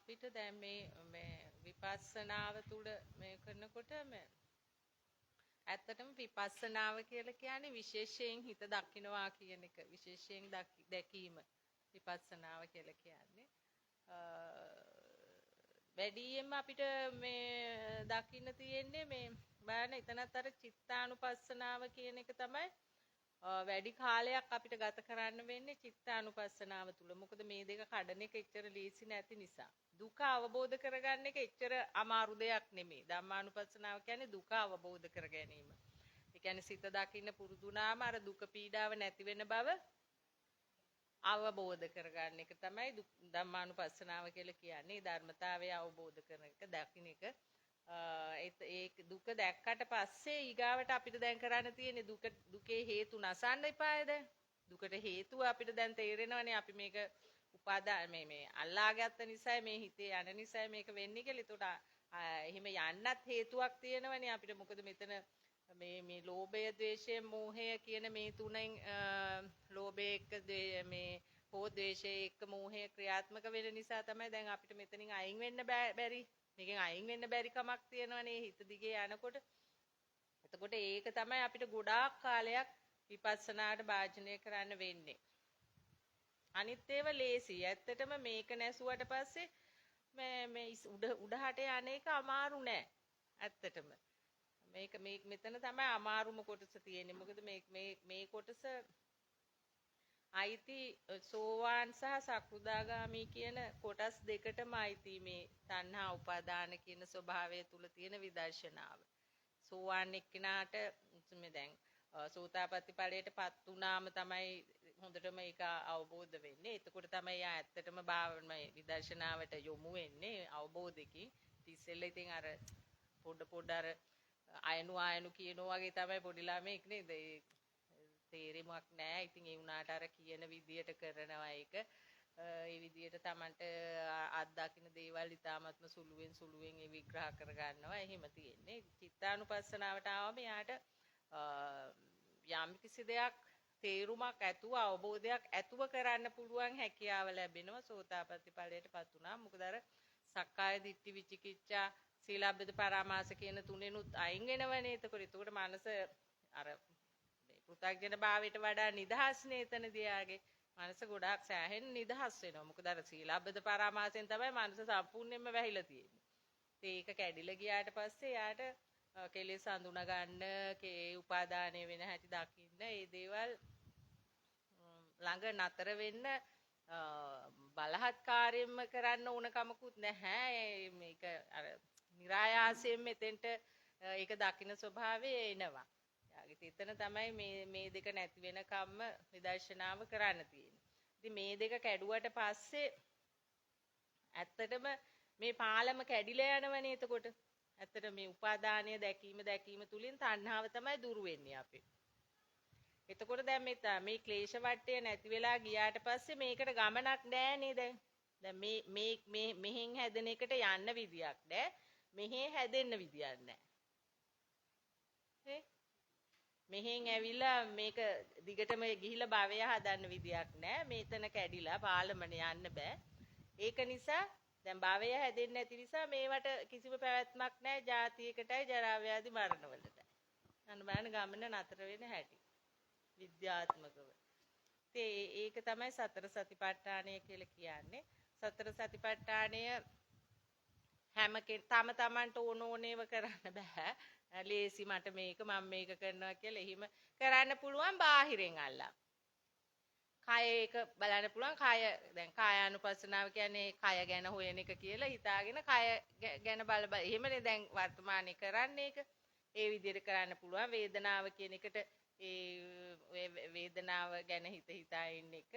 අපිට දැන් මේ විපස්සනාව තුළ මේ කරනකොට මේ ඇත්තටම විපස්සනාව කියලා කියන්නේ විශේෂයෙන් හිත දකින්නවා කියන එක විශේෂයෙන් දැකීම විපස්සනාව කියලා කියන්නේ වැඩියෙන්ම අපිට මේ දකින්න තියෙන්නේ මේ බලන්න එතනත් අර චිත්තානුපස්සනාව කියන එක තමයි වැඩි කාලයක් අපිට ගත කරන්න වෙන්නේ චිත්තානුපස්සනාව තුල. මොකද මේ දෙක කඩන එක එච්චර ලීසි නැති නිසා. දුක අවබෝධ කරගන්න එක එච්චර අමාරු දෙයක් නෙමෙයි. ධම්මානුපස්සනාව කියන්නේ දුක අවබෝධ කර ගැනීම. ඒ කියන්නේ සිත දකින්න පුරුදුනාම අර දුක පීඩාව නැති වෙන බව අවබෝධ කරගන්න එක තමයි ධම්මානුපස්සනාව කියලා කියන්නේ. ධර්මතාවය අවබෝධ කරන එක දකින්න එක. ඒ දුක දැක්කට පස්සේ ඊගාවට අපිට දැන් කරන්න තියෙන්නේ දුකේ හේතු නසන්න එපායද? දුකට හේතුව අපිට දැන් තේරෙනවනේ අපි මේක උපාදාන මේ අල්ලාගත්ත නිසා මේ හිතේ යන නිසා මේක වෙන්නේ කියලා. ඒකට එහෙම යන්නත් හේතුවක් තියෙනවනේ අපිට. මොකද මෙතන මේ ලෝභය, ද්වේෂය, මෝහය කියන මේ තුනෙන් ලෝභය එක්ක මේ හෝ ද්වේෂය එක්ක මෝහය ක්‍රියාත්මක වෙන නිසා තමයි දැන් අපිට මෙතනින් අයින් වෙන්න බැරි. මේකෙන් අයින් වෙන්න බැරි කමක් තියෙනවනේ හිත දිගේ යනකොට. එතකොට ඒක තමයි අපිට ගොඩාක් කාලයක් විපස්සනාට භාජනය කරන්න වෙන්නේ. අනිත් ඒවා ලේසි. ඇත්තටම මේක නැසුවට පස්සේ මේ උඩහට යන්නේක අමාරු නෑ. ඇත්තටම. මේක මෙතන තමයි අමාරුම කොටස තියෙන්නේ. මොකද මේ කොටස අයිති සෝවාන් සහ සක්‍රුදාගාමි කියන කොටස් දෙකටම අයිති මේ තණ්හා උපාදාන කියන ස්වභාවය තුල තියෙන විදර්ශනාව. සෝවාන් එක්කිනාට මේ දැන් සෝතාපට්ටි ඵලයටපත් වුණාම තමයි හොඳටම ඒක අවබෝධ වෙන්නේ. එතකොට තමයි යා ඇත්තටම භාවනා විදර්ශනාවට යොමු වෙන්නේ අවබෝධෙකින්. ඉතින් ඉතින් අර පොඩ අර අයනු කියනවා වගේ තමයි පොඩි ළමෙක් නේද? තේරෙමක් නෑ. ඉතින් ඒ වුණාට අර කියන විදියට කරනවා ඒක. ඒ විදියට Tamanට අත්දකින්න දේවල් ඉතාමත්ම සුළුවෙන් ඒ විග්‍රහ කරගන්නවා. එහෙම තියෙන්නේ. චිත්තානුපස්සනාවට ආවම යාට යම් කිසි දෙයක් තේරුමක් ඇතුව අවබෝධයක් ඇතුව කරන්න පුළුවන් හැකියාව ලැබෙනවා සෝතාපට්ටි ඵලයටපත් වුණා. මොකද අර සක්කාය දිට්ඨි විචිකිච්ඡා සීලබ්බත පරාමාස කියන තුනෙනුත් අයින් වෙනවනේ. එතකොට මනස අර පෘථග්ජන භාවයට වඩා නිදහස්නේ එතනදී යාගේ මනස ගොඩාක් සෑහෙන නිදහස් වෙනවා. මොකද අර සීලබ්බත පරාමාසයෙන් තමයි මනස සම්පූර්ණයෙන්ම වැහිලා තියෙන්නේ. ඒක කැඩිලා ගියාට පස්සේ යාට කෙලෙස් අඳුනා ගන්න, ඒ උපාදානය වෙන හැටි දකින්න, ඒ දේවල් ළඟ නතර වෙන්න බලහත්කාරයෙන්ම කරන්න ඕන කමකුත් නැහැ. මේක අර નિરાයාසයෙන් මෙතෙන්ට ඒක දකින්න ස්වභාවය එනවා. එතන තමයි මේ දෙක නැති වෙන කම්ම විදර්ශනාව කරන්න තියෙන්නේ. ඉතින් මේ දෙක කැඩුවට පස්සේ ඇත්තටම මේ පාලම කැඩිලා යනවනේ. එතකොට ඇත්තට මේ උපාදානය දැකීම තුලින් තණ්හාව තමයි දුරු වෙන්නේ අපේ. එතකොට දැන් මේ ක්ලේශ වට්ටය නැති වෙලා ගියාට පස්සේ මේකට ගමනක් නෑ නේද? දැන් මේ මෙහෙන් හැදෙන එකට යන්න විදියක් නෑ. මෙහෙ හැදෙන්න විදියක් නෑ. මෙහෙන් ඇවිල්ලා මේක දිගටම ගිහිලා භවය හදන්න විදියක් නෑ. මේතන කැඩිලා පාලමන යන්න බෑ. ඒක නිසා දැන් භවය හැදෙන්නේ නැති නිසා මේවට කිසිම පැවැත්මක් නෑ. ජාතියකටයි ජරා ව්‍යාධි මරණ වලටයි. අන්න බලන්න ගමන නතර වෙන හැටි. විද්‍යාත්මකව. ඒක තමයි සතර සතිපට්ඨානය කියලා කියන්නේ. සතර සතිපට්ඨානය හැම තම තමන්ට ඕනේව කරන්න බෑ. ලේසි මට මම මේක කරනවා කියලා එහෙම කරන්න පුළුවන් බාහිරෙන් අල්ලා. කය එක බලන්න පුළුවන්. කය දැන් කායානුපස්සනාව කියන්නේ කය ගැන හොයන එක කියලා හිතාගෙන කය ගැන බල එහෙමනේ දැන් වර්තමානයේ කරන්නේ ඒක. ඒ විදිහට කරන්න පුළුවන්. වේදනාව කියන එකට ඒ වේදනාව ගැන හිතා ඉන්න එක.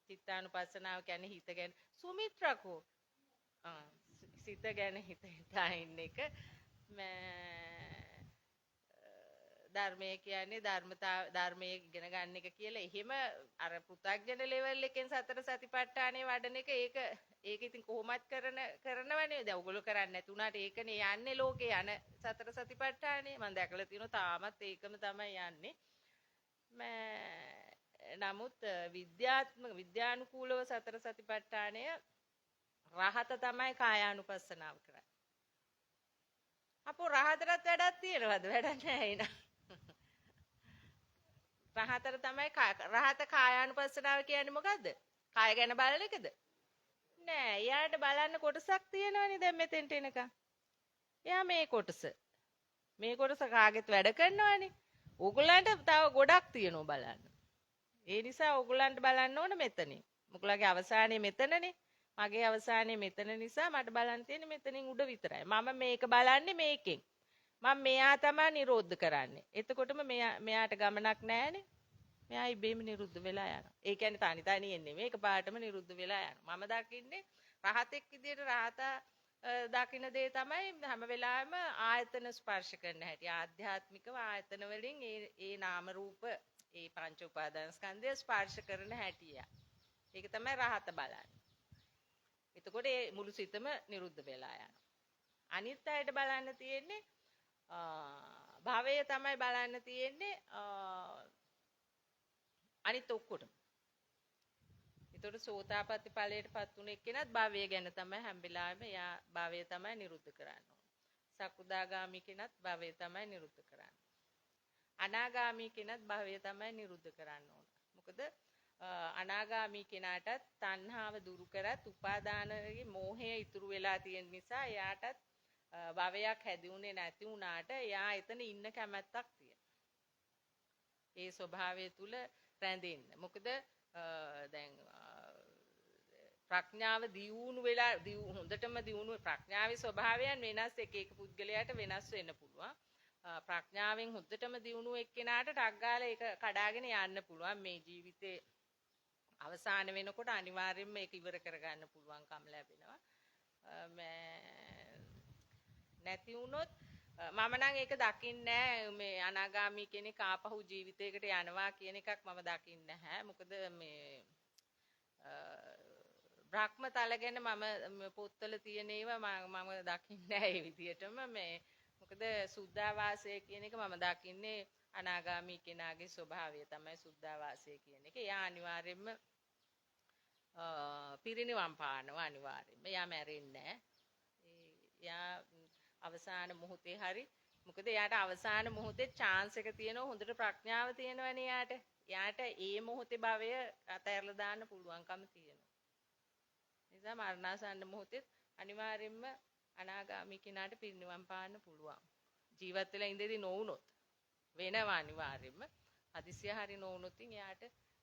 චිත්තානුපස්සනාව කියන්නේ හිත ගැන සුමිත්‍රකෝ සිත ගැන හිතා ඉන්න එක. ධර්මය කියන්නේ ධර්මයේ ඉගෙන ගන්න එක කියලා. එහෙම අර පෘථග්ජන ලෙවල් එකෙන් සතර සතිපට්ඨානේ වඩන එක ඒක ඉතින් කොහොමත් කරනවනේ. දැන් ඔයගොල්ලෝ කරන්නේ නැති උනාට ඒකනේ යන්නේ ලෝකේ යන සතර සතිපට්ඨානේ. මම දැකලා තියෙනවා තාමත් ඒකම තමයි යන්නේ. නමුත් විද්‍යානුකූලව සතර සතිපට්ඨානය රහත තමයි කායානුපස්සනාව කරන්නේ. අපෝ රහතටත් වැඩක් තියෙනවද? වැඩක් නැහැ නේ. රහතට තමයි රහත කායානුපස්සනාව කියන්නේ මොකද්ද? කාය ගැන බලන එකද? නෑ. එයාට බලන්න කොටසක් තියෙනවනේ දැන් මෙතෙන්ට එනකම්. එයා මේ කොටස. මේ කොටස කාගෙත් වැඩ කරනවනේ. ඕගොල්ලන්ට තව ගොඩක් තියෙනවා බලන්න. ඒ නිසා ඕගොල්ලන්ට බලන්න ඕන මෙතනින්. මොකලගේ අවසානයේ මෙතනනේ. මගේ අවසානයේ මෙතන නිසා මට බලන්න තියෙන්නේ මෙතනින් උඩ විතරයි. මම මේක බලන්නේ මේකෙන්. මම මෙයා තමයි නිරෝධ කරන්නේ. එතකොටම මෙයාට ගමනක් නැහැනේ. මෙයා ඉබේම නිරුද්ධ වෙලා යනවා. ඒ කියන්නේ තනි තනියෙන් නෙමෙයි එකපාරටම නිරුද්ධ වෙලා යනවා. මම දකින්නේ රහතෙක් විදියට රහතා දකින්න දේ තමයි හැම වෙලාවෙම ආයතන ස්පර්ශ කරන හැටි. ආධ්‍යාත්මිකව ආයතන වලින් ඒ නාම රූප ඒ පංච උපාදාන ස්කන්ධය ස්පර්ශ කරන හැටි. ඒක තමයි රහත බලන්නේ. එතකොට ඒ මුළු සිතම නිරුද්ධ වෙලා යනවා. අනිත් අයට බලන්න තියෙන්නේ භවය තමයි බලන්න තියෙන්නේ අනිත් ඔක්කොටම. ඒතකොට සෝතාපට්ටි ඵලයටපත් උන එක්කෙනත් භවය ගැන තමයි හැම වෙලාවෙම එයා භවය තමයි නිරුද්ධ කරන්න ඕන. සකුදාගාමි කෙනත් භවය තමයි නිරුද්ධ කරන්න. අනාගාමි කෙනත් භවය තමයි නිරුද්ධ කරන්න ඕන. මොකද අනාගාමි කෙනාටත් තණ්හාව දුරු කරත් උපාදානයේ මෝහය ඉතුරු වෙලා තියෙන නිසා එයාටත් භවයක් හැදුනේ නැති වුණාට එයා එතන ඉන්න කැමැත්තක් තියෙනවා. ඒ ස්වභාවය තුල රැඳෙන්න. මොකද දැන් ප්‍රඥාව දියුණු වෙලා හොඳටම දියුණු ප්‍රඥාවේ ස්වභාවයන් වෙනස් එක පුද්ගලයාට වෙනස් වෙන්න පුළුවන්. ප්‍රඥාවෙන් හොඳටම දියුණු එක්කෙනාට ටක් ගාලා ඒක කඩාගෙන යන්න පුළුවන්. මේ ජීවිතේ අවසාන වෙනකොට අනිවාර්යයෙන්ම මේක ඉවර කරගන්න පුළුවන්කම ලැබෙනවා. නැති වුණොත් මම නම් ඒක දකින්නේ මේ අනාගාමී කෙනෙක් ආපහු ජීවිතයකට යනවා කියන එකක් මම දකින්නේ නැහැ. මොකද මේ බ්‍රහ්ම තල ගැන මම පොත්වල තියෙන ඒවා මම දකින්නේ නැහැ ඒ විදිහටම මේ මොකද සුද්ධාවාසය කියන එක මම දකින්නේ අනාගාමී කෙනාගේ ස්වභාවය තමයි සුද්ධාවාසය කියන එක. එයා අනිවාර්යයෙන්ම පිරිනිවන් පානවා අනිවාර්යයෙන්ම. එයා මැරෙන්නේ නැහැ. එයා අවසාන මොහොතේ හරි මොකද එයාට අවසාන මොහොතේ chance එක තියෙනවා හොඳට ප්‍රඥාව තියෙනවනේ එයාට. එයාට ඒ මොහොතේ භවය අතහැරලා දාන්න පුළුවන්කම තියෙනවා. නිසා මරණාසන්න මොහොතේ අනිවාර්යයෙන්ම අනාගාමී කෙනාට පිරිනිවන් පාන්න පුළුවන්. ජීවත් වෙලා ඉඳදී නොවුනොත් වෙනවා අනිවාර්යයෙන්ම. හදිසිය හරි නොවුනොත් එයාට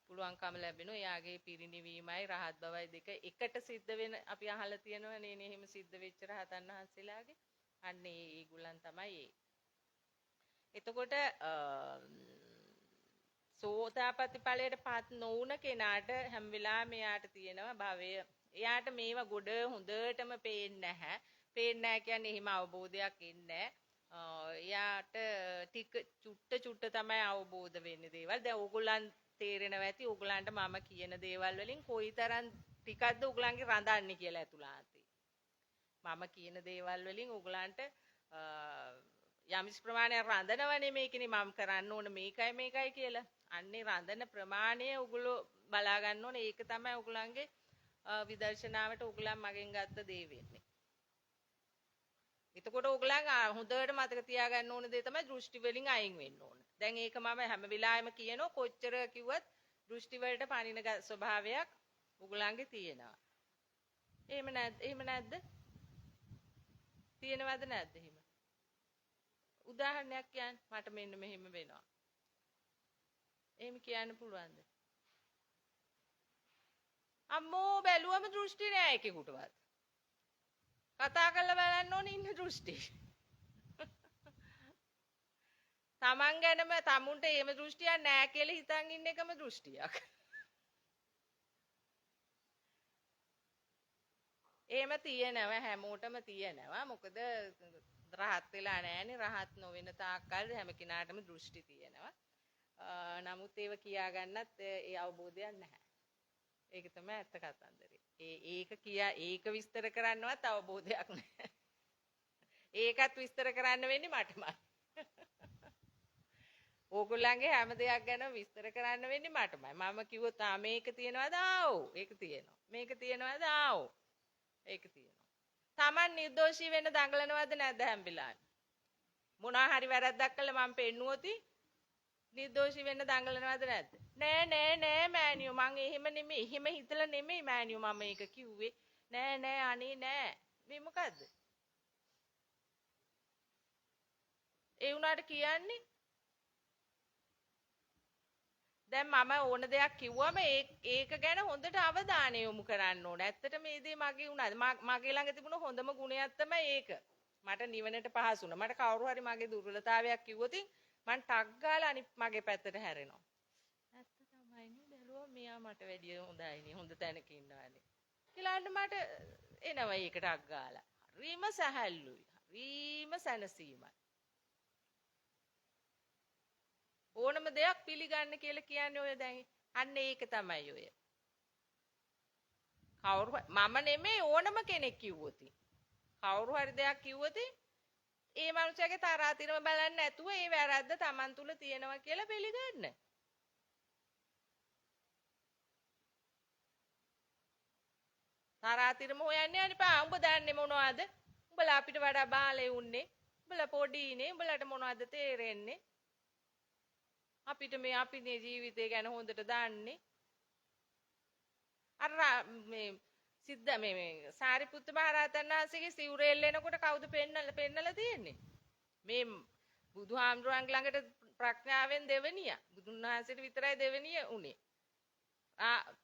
පුළුවන්කම ලැබෙනවා. එයාගේ පිරිනිවීමයි රහත් බවයි දෙක එකට සිද්ධ වෙන අපි අහලා තියෙනවනේ නේ එහෙම සිද්ධ වෙච්ච රහතන් වහන්සේලාගේ. අන්න ඒගොල්ලන් තමයි ඒ. එතකොට සෝතාපට්ටි ඵලයටපත් නොවුන කෙනාට හැම වෙලාවෙම එයාට තියෙනවා භවය. එයාට මේවා ගොඩ හොඳටම පේන්නේ නැහැ. පේන්නේ නැහැ කියන්නේ එහෙම අවබෝධයක් ඉන්නේ නැහැ. එයාට ටික චුට්ට තමයි අවබෝධ වෙන්නේ දේවල්. දැන් ඕගොල්ලන් තේරෙනවා ඇති ඕගොල්ලන්ට මම කියන දේවල් වලින් කොයිතරම් ටිකක්ද ඕගොල්ලන්ගේ රඳන්නේ කියලා ඇතුළාන්තේ. මම කියන දේවල් වලින් ඕගොල්ලන්ට යම්ස් ප්‍රමාණයක් රඳනවනේ මේකනේ මම කරන්න ඕන මේකයි කියලා. අන්නේ රඳන ප්‍රමාණය ඕගොල්ලෝ බලා ගන්න ඕනේ. ඒක තමයි ඕගොල්ලන්ගේ විදර්ශනාවට ඕගොල්ලන් මගෙන් ගත්ත දේ වෙන්නේ. එතකොට ඕගොල්ලන් හොඳට මතක තියාගන්න ඕන දේ තමයි දෘෂ්ටි වලින් අයින් වෙන්න ඕන. දැන් ඒක මම හැම වෙලාවෙම කියනවා කොච්චර කිව්වත් දෘෂ්ටි වලට පනින ස්වභාවයක් ඕගොල්ලන්ගේ තියෙනවා. එහෙම නැද්ද? තියෙනවද නැද්ද එහෙම? උදාහරණයක් කියන්න මට මෙන්න මෙහෙම වෙනවා. එහෙම කියන්න පුළුවන්ද? අම්මෝ බැලුවම දෘෂ්ටි නෑ එකෙකුටවත්. කතා කරලා බලන්න ඕනේ ඉන්න දෘෂ්ටි. තමන් ගැනම තමුන්ට එහෙම දෘෂ්ටියක් නෑ කියලා හිතන් ඉන්න එකම දෘෂ්ටියක්. එහෙම තියෙනවා හැමෝටම තියෙනවා. මොකද රහත් වෙලා නැහැනේ. රහත් නොවන තාක්කල් හැම කෙනාටම දෘෂ්ටි තියෙනවා. නමුත් ඒව කියා ගන්නත් ඒ අවබෝධයක් නැහැ. ඒක තමයි ඇත්ත කතන්දරේ. ඒක විස්තර කරන්නවත් අවබෝධයක් නැහැ. ඒකත් විස්තර කරන්න වෙන්නේ මටමයි. ඕගොල්ලන්ගේ හැම දෙයක් ගැන විස්තර කරන්න වෙන්නේ මටමයි. මම කිව්වොත් මේක තියනවාද? ආව්. ඒක තියෙනවා. මේක තියනවාද? ආව්. ඒක තියෙනවා. Taman නිර්දෝෂී වෙන්න දඟලනවද නැද්ද හැම්බිලාන? මොනවා හරි වැරද්දක් කළා මම පෙන්නුවොත් නිර්දෝෂී වෙන්න දඟලනවද නැද්ද? නෑ මෑනියෝ මං එහෙම නෙමෙයි. එහෙම හිතලා නෙමෙයි මෑනියෝ මම ඒක කිව්වේ. නෑ අනේ නෑ. මේ මොකද්ද? ඒ උනාට කියන්නේ දැන් මම ඕන දෙයක් කිව්වම ඒක ගැන හොඳට අවධානය යොමු කරන්න ඕන. ඇත්තට මේ දේ මගේ උනාද? මගේ ළඟ තිබුණ හොඳම ගුණයක් තමයි ඒක. මට නිවනට පහසු වුණා. මට කවුරු හරි මගේ දුර්වලතාවයක් කිව්වොත් මං ටක් ගාලා අනිත් මගේ පැත්තට හැරෙනවා. ඇත්ත තමයි නේ බැලුවා මෙයා මට වැඩිය හොඳයිනේ. හොඳ තැනක ඉන්නවානේ. කියලා මට එනවා ඒක ටක් ගාලා. හරිම සැහැල්ලුයි. හරිම සැනසීමයි. ඕනම දෙයක් පිළිගන්න කියලා කියන්නේ ඔය දැන් අන්න ඒක තමයි ඔය. කවුරු මම නෙමෙයි ඕනම කෙනෙක් කිව්වොත්. කවුරු හරි දෙයක් කිව්වොත් ඒ මනුස්සයාගේ තරාතිරම බලන්නේ නැතුව ඒ වැරද්ද Taman තුල තියෙනවා කියලා පිළිගන්න. තරාතිරම හොයන්නේ අනිපා උඹ දන්නේ මොනවද? උඹලා අපිට වඩා බාලේ උන්නේ. උඹලා පොඩිනේ. උඹලට මොනවද තේරෙන්නේ? අපිට මේ අපිනේ ජීවිතය ගැන හොඳට දන්නේ. අර මේ සිද්ධ මේ සාරිපුත්ත මහ රහතන් වහන්සේගේ සිවුරෙල් එනකොට කවුද පෙන්නලා තියෙන්නේ? මේ බුදුහාමුදුරන් ළඟට ප්‍රඥාවෙන් දෙවෙනියා. බුදුන් වහන්සේට විතරයි දෙවෙනිය උනේ.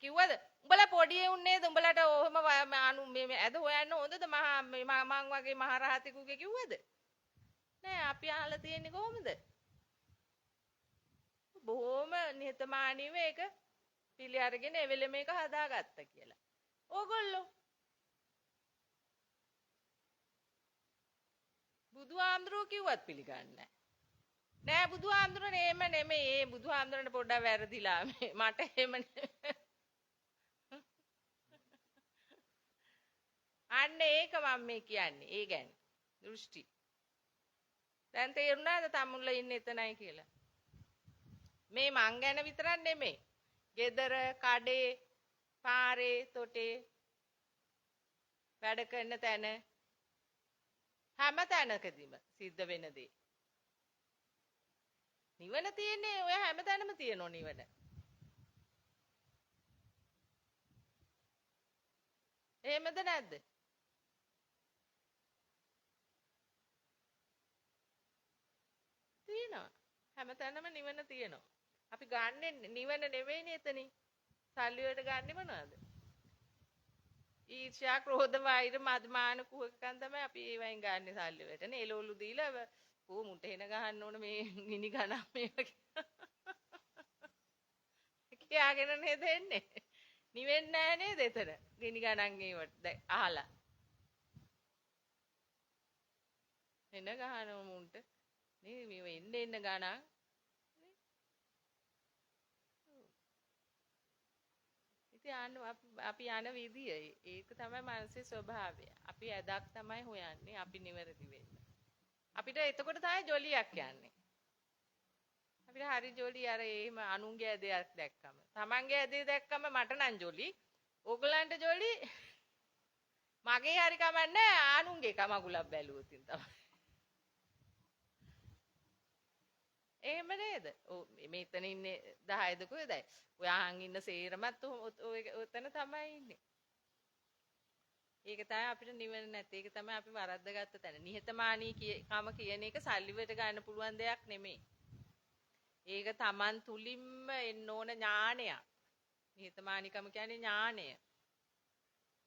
කිව්වද? උඹලා පොඩි උන්නේද? උඹලට ඔහම මේ ඇද හොයන්න හොඳද? මං වගේ මහ රහතෙකුගේ කිව්වද? නෑ අපි අහලා තියෙන්නේ කොහොමද? බොහොම නිහතමානීව ඒක පිළි අරගෙන එවෙලෙ මේක හදාගත්තා කියලා. ඕගොල්ලෝ බුදුහාමුදුරුවෝ කිව්වත් පිළිගන්නේ නෑ. බුදුහාමුදුරනේ එහෙම නෙමෙයි. ඒ බුදුහාමුදුරන්ට පොඩ්ඩක් වැරදිලා මට එහෙම අන්න ඒක මම මේ කියන්නේ. ඒ ගැන දෘෂ්ටි. දැන් තේරුණාද තමුල්ල ඉන්නේ එතනයි කියලා? මේ මං ගැන විතරක් නෙමෙයි. ගෙදර, කඩේ, පාරේ, තොටේ වැඩ කරන තැන හැම තැනකදීම සිද්ධ වෙන දේ. නිවන තියෙන්නේ ඔය හැම තැනම තියෙනෝ නිවන. එහෙමද නැද්ද? තියෙනවා. හැම තැනම නිවන තියෙනවා. අපි ගන්නෙ නිවන නෙවෙයිනේ එතනින්. සල්ලි වලට ගන්නෙ මොනවද? ඊර්ෂ්‍යා, ක්‍රෝධ, වෛර, මදමාන කුහකකම් තමයි අපි ඒවෙන් ගන්නෙ සල්ලි වලට නේ. එළවලු දීලා මුට එන ගහන්න ඕන මේ ගිනි ගණන් මේක. කියාගෙන නේද එන්නේ? නිවෙන්නේ නැහැ නේද එතන? ගිනි ගණන් ඒවට දැන් අහලා. එන ගහන මුන්ට නේ මේ එන්න ගණන් අපි යන විදිය ඒක තමයි මානසික ස්වභාවය. අපි ඇදක් තමයි හොයන්නේ අපි නිවැරදි වෙන්න. අපිට එතකොට තමයි ජොලියක් යන්නේ. අපිට හරි ජොලි අර එහෙම අනුන්ගේ ඇදයක් දැක්කම. තමන්ගේ ඇදේ දැක්කම මට නම් ජොලි. ඕගලන්ට ජොලි මගේ හරි කමන්නේ අනුන්ගේ කමගුලක් බැලුවොත් තමයි. එහෙම නේද? ඔව් මෙතන ඉන්නේ 10ද කොහෙදයි? ඔය අහන් ඉන්න සේරමත් ඔතන තමයි ඉන්නේ. ඒක තමයි අපිට නිවන නැත්තේ. ඒක තමයි අපි වරද්දගත්ත තැන. නිහතමානී කම කියන එක සල්ලි වලට ගන්න පුළුවන් දෙයක් නෙමෙයි. ඒක Taman තුලින්ම එන්න ඕන ඥානයක්. නිහතමානීකම කියන්නේ ඥානය.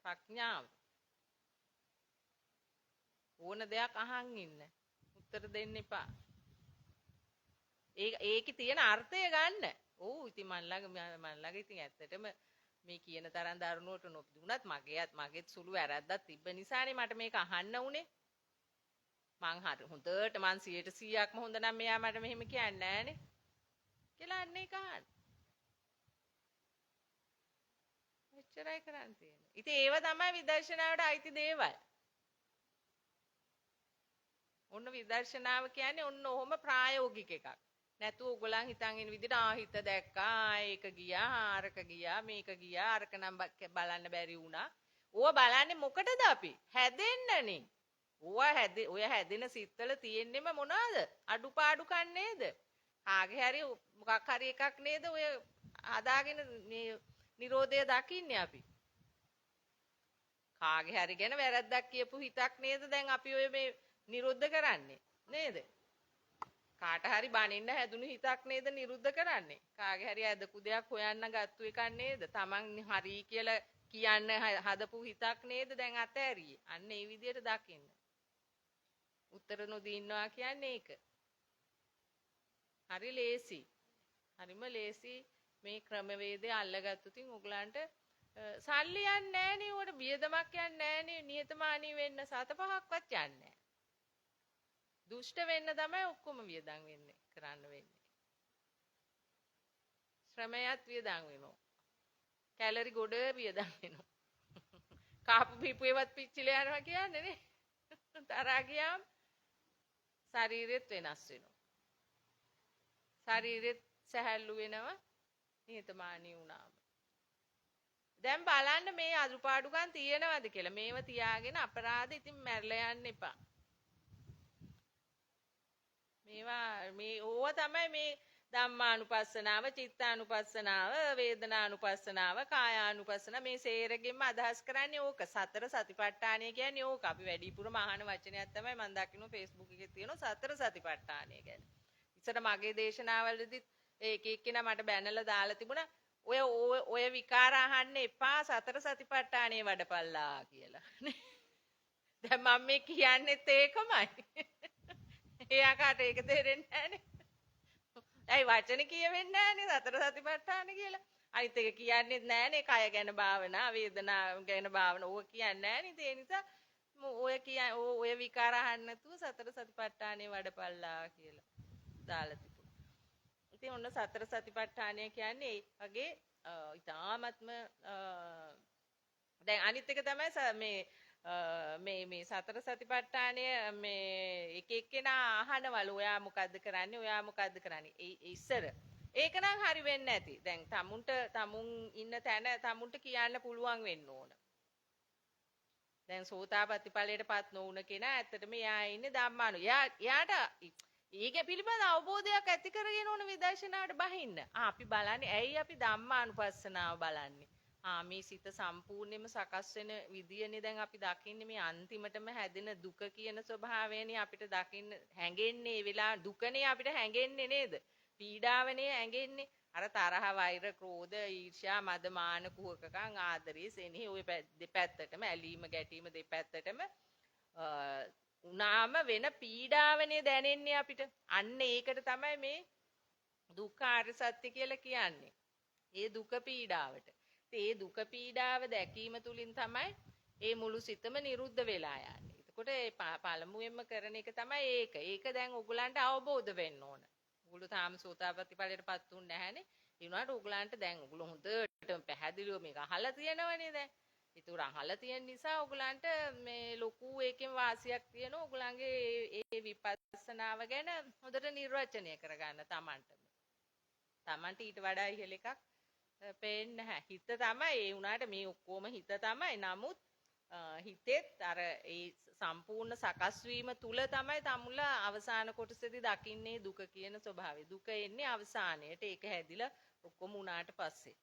ප්‍රඥාව. ඕන දෙයක් අහන් ඉන්න. උත්තර දෙන්න එපා. ඒකේ තියෙන අර්ථය ගන්න. ඔව් ඉතින් මන් ළඟ ඉතින් ඇත්තටම මේ කියන තරම් දරුණුවට නොදුනත් මගේත් සුළු වැරද්දක් තිබ්බ නිසානේ මට මේක අහන්න උනේ. මං හරි හොඳට මං 100%ක්ම හොඳ නම් මෙයා මට මෙහෙම කියන්නේ නෑනේ. කියලා අන්නේ කහන්න. එච්චරයි කරන්න තියෙන්නේ. ඉතින් ඒව තමයි විදර්ශනාවට අයිති දේවල්. ඔන්න විදර්ශනාව කියන්නේ ඔන්න ඔහොම ප්‍රායෝගික එකක්. නැතුව ඔයගොල්ලන් හිතන් ඉන්න විදිහට හිත දැක්කා ඒක ගියා ආරක ගියා මේක ගියා අරක නම් බලන්න බැරි වුණා. ඕවා බලන්නේ මොකටද අපි? හැදෙන්නනේ. ඔය හැදෙන සිත්වල තියෙන්නෙම මොනවාද? අඩුපාඩුකම් නේද? කාගේ හරි මොකක් හරි එකක් නේද ඔය හදාගෙන මේ නිරෝධය දකින්නේ අපි. කාගේ හරි ගැන වැරද්දක් කියපු හිතක් නේද දැන් අපි ඔය මේ නිරුද්ධ කරන්නේ නේද? කාට හරි බනින්න හැදුණු හිතක් නේද නිරුද්ධ කරන්නේ? කාගේ හරි ඇදපු දෙයක් හොයන්න ගත්තු එකක් නේද? Taman හරි කියලා කියන්න හදපු හිතක් නේද දැන් අතෑරියේ? අන්න ඒ විදිහට දකින්න. උත්තර නොදී ඉන්නවා කියන්නේ ඒක. හරි ලේසි. හරිම ලේසි මේ ක්‍රමවේදය අල්ලගත්තු තින් ඔයගලන්ට සල්ලි යන්නේ නැහනේ උඩ බියදමක් යන්නේ නැහනේ නියතමානී වෙන්න සත පහක්වත් යන්නේ නැහැ. දුෂ්ට වෙන්න තමයි ඔක්කොම වියදම් වෙන්නේ කරන්න වෙන්නේ. ශ්‍රමයත් වියදම් වෙනවා. කැලරි ගොඩ වියදම් වෙනවා. කාපු බීපු ඒවත් පිච්චිලා යනවා කියන්නේ නේ. තරහා ගියාම ශරීරෙත් වෙනස් වෙනවා. ශරීරෙත් සැහැල්ලු වෙනවා නිහතමානී වුණාම. දැන් බලන්න මේ අදුපාඩුකම් තියෙනවද කියලා. මේව තියාගෙන අපරාධ ඉතින් මැරලා යන්න එපා. මේවා මේ ඕවා තමයි මේ ධම්මානුපස්සනාව, චිත්තානුපස්සනාව, වේදනානුපස්සනාව, කායානුපස්සනාව මේ සේරගෙම අදහස් කරන්නේ ඕක. සතර සතිපට්ඨානය කියන්නේ ඕක. අපි වැඩිපුරම අහන වචනයක් තමයි මම දකින්න Facebook එකේ තියෙනවා සතර සතිපට්ඨානය ගැන. ඉස්සර මගේ දේශනාවලදීත් ඒක එක්කෙනා මට බැනලා දාලා තිබුණා ඔය විකාර අහන්න එපා සතර සතිපට්ඨානේ වඩපල්ලා කියලා. දැන් මම මේ කියන්නේත් ඒකමයි. එයාකට ඒක තේරෙන්නේ නැහනේ. ඇයි වචන කියවෙන්නේ නැහනේ සතර සතිපට්ඨාන කියලා. අනිත් එක කියන්නේත් නැහනේ කය ගැන භාවනා, වේදනා ගැන භාවනා ඕක කියන්නේ නැහනේ. ඒ නිසා ඔය විකාර අහන්න නැතුව සතර සතිපට්ඨානේ වඩපල්ලා කියලා දාලා තිබුණා. ඉතින් ඔන්න සතර සතිපට්ඨානය කියන්නේ ඒ වගේ ඊටාත්ම දැන් අනිත් එක තමයි මේ සතර සතිපට්ඨානය මේ එක එක්කෙනා අහනවලු ඔයා මොකද්ද කරන්නේ ඔයා මොකද්ද කරන්නේ ඉස්සර ඒක නම් හරි වෙන්නේ නැති දැන් තමුන් ඉන්න තැන තමුන්ට කියන්න පුළුවන් වෙන්න ඕන දැන් සෝතාපට්ටි ඵලයටපත් නොවුන කෙනා ඇත්තටම එයා ඉන්නේ ධම්මානු එයාට ඊගේ පිළිබඳ අවබෝධයක් ඇති කරගෙන ඕන විදර්ශනාවට බහින්න අපි බලන්නේ ඇයි අපි ධම්මානුපස්සනාව බලන්නේ මේ සිත සම්පූර්ණයෙන්ම සකස් වෙන විදියනේ දැන් අපි දකින්නේ මේ අන්තිමටම හැදෙන දුක කියන ස්වභාවයනේ අපිට දකින්න හැඟෙන්නේ ඒ වෙලාව දුකනේ අපිට හැඟෙන්නේ නේද පීඩාවනේ හැඟෙන්නේ අර තරහ වෛර ක්‍රෝධ ඊර්ෂ්‍යා මද මාන කුහකකම් ආදරේ සෙනෙහි ওই දෙපැත්තටම ඇලීම ගැටීම දෙපැත්තටම උනාම වෙන පීඩාවනේ දැනෙන්නේ අපිට අන්න ඒකට තමයි මේ දුක්ඛාර සත්‍ය කියලා කියන්නේ ඒ දුක පීඩාවට ඒ දුක පීඩාව දැකීම තුලින් තමයි ඒ මුළු සිතම නිරුද්ධ වෙලා යන්නේ. එතකොට ඒ පළමුවෙන්ම කරන එක තමයි ඒක. ඒක දැන් ඔයගලන්ට අවබෝධ වෙන්න ඕන. ඔයගොල්ලෝ තාම සෝතාපට්ටි ඵලයටපත් උන්නේ නැහනේ. ඒ වුණාට ඔයගලන්ට දැන් ඔයගොල්ලෝ හොඳටම පැහැදිලිව මේක අහලා තියෙනවනේ දැන්. ඒක අහලා තියෙන නිසා ඔයගලන්ට මේ ලොකු එකෙන් වාසියක් තියෙනවා. ඔයගලන්ගේ ඒ විපස්සනාව ගැන හොඳට නිර්වචනය කරගන්න තමන්ටම. තමන්ට ඊට වඩා ඉහළ එකක් පේන්නේ නැහැ. හිත තමයි ඒ උනාට මේ ඔක්කොම හිත තමයි. නමුත් හිතෙත් අර ඒ සම්පූර්ණ සකස් වීම තුල තමයි තමුල අවසාන කොටසේදී දකින්නේ දුක කියන ස්වභාවය. දුක එන්නේ අවසානයේට. ඒක හැදිලා ඔක්කොම උනාට පස්සේ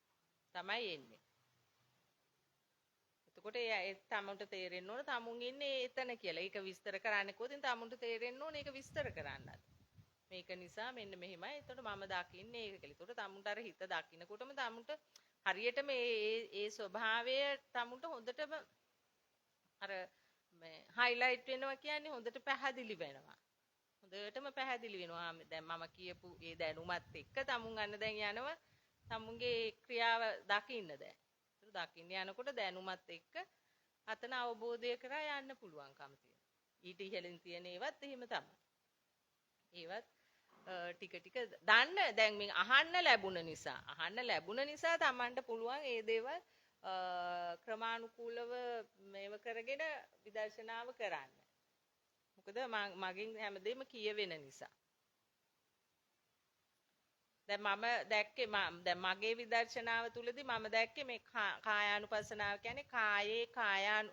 තමයි එන්නේ. එතකොට ඒ තමුන්ට තේරෙන්න ඕන තමුන් ඉන්නේ එතන කියලා. ඒක විස්තර කරන්නේ කොහොමද? තමුන්ට තේරෙන්න ඕන ඒක විස්තර කරන්නත්. මේක නිසා මෙන්න මෙහෙමයි. එතකොට මම දකින්නේ ඒක කියලා. එතකොට තමුන්ට අර හිත දකින්නකොටම තමුන්ට හරියට මේ ස්වභාවය තමුන්ට හොඳටම අර මේ හයිලයිට් වෙනවා කියන්නේ හොඳට පැහැදිලි වෙනවා. හොඳටම පැහැදිලි වෙනවා. දැන් මම කියපු ඒ දැනුමත් එක්ක තමුන් අන්න දැන් යනවා තමුන්ගේ ක්‍රියාව දකින්න දැන්. ඒක දකින්න යනකොට දැනුමත් එක්ක අතන අවබෝධය කරා යන්න පුළුවන්කම තියෙනවා. ඊට ඉහළින් තියෙන ඒවත් එහෙම තමයි. ඒවත් ටික ටික දන්න දැන් මේ අහන්න ලැබුණ නිසා Tamanට පුළුවන් ඒ දේවල් ක්‍රමානුකූලව මේව කරගෙන විදර්ශනාව කරන්න. මොකද මගෙන් හැමදේම කියවෙන නිසා. දැන් මම දැක්කේ දැන් මගේ විදර්ශනාව තුලදී මම දැක්කේ මේ කායානුපස්සනාව කියන්නේ කායේ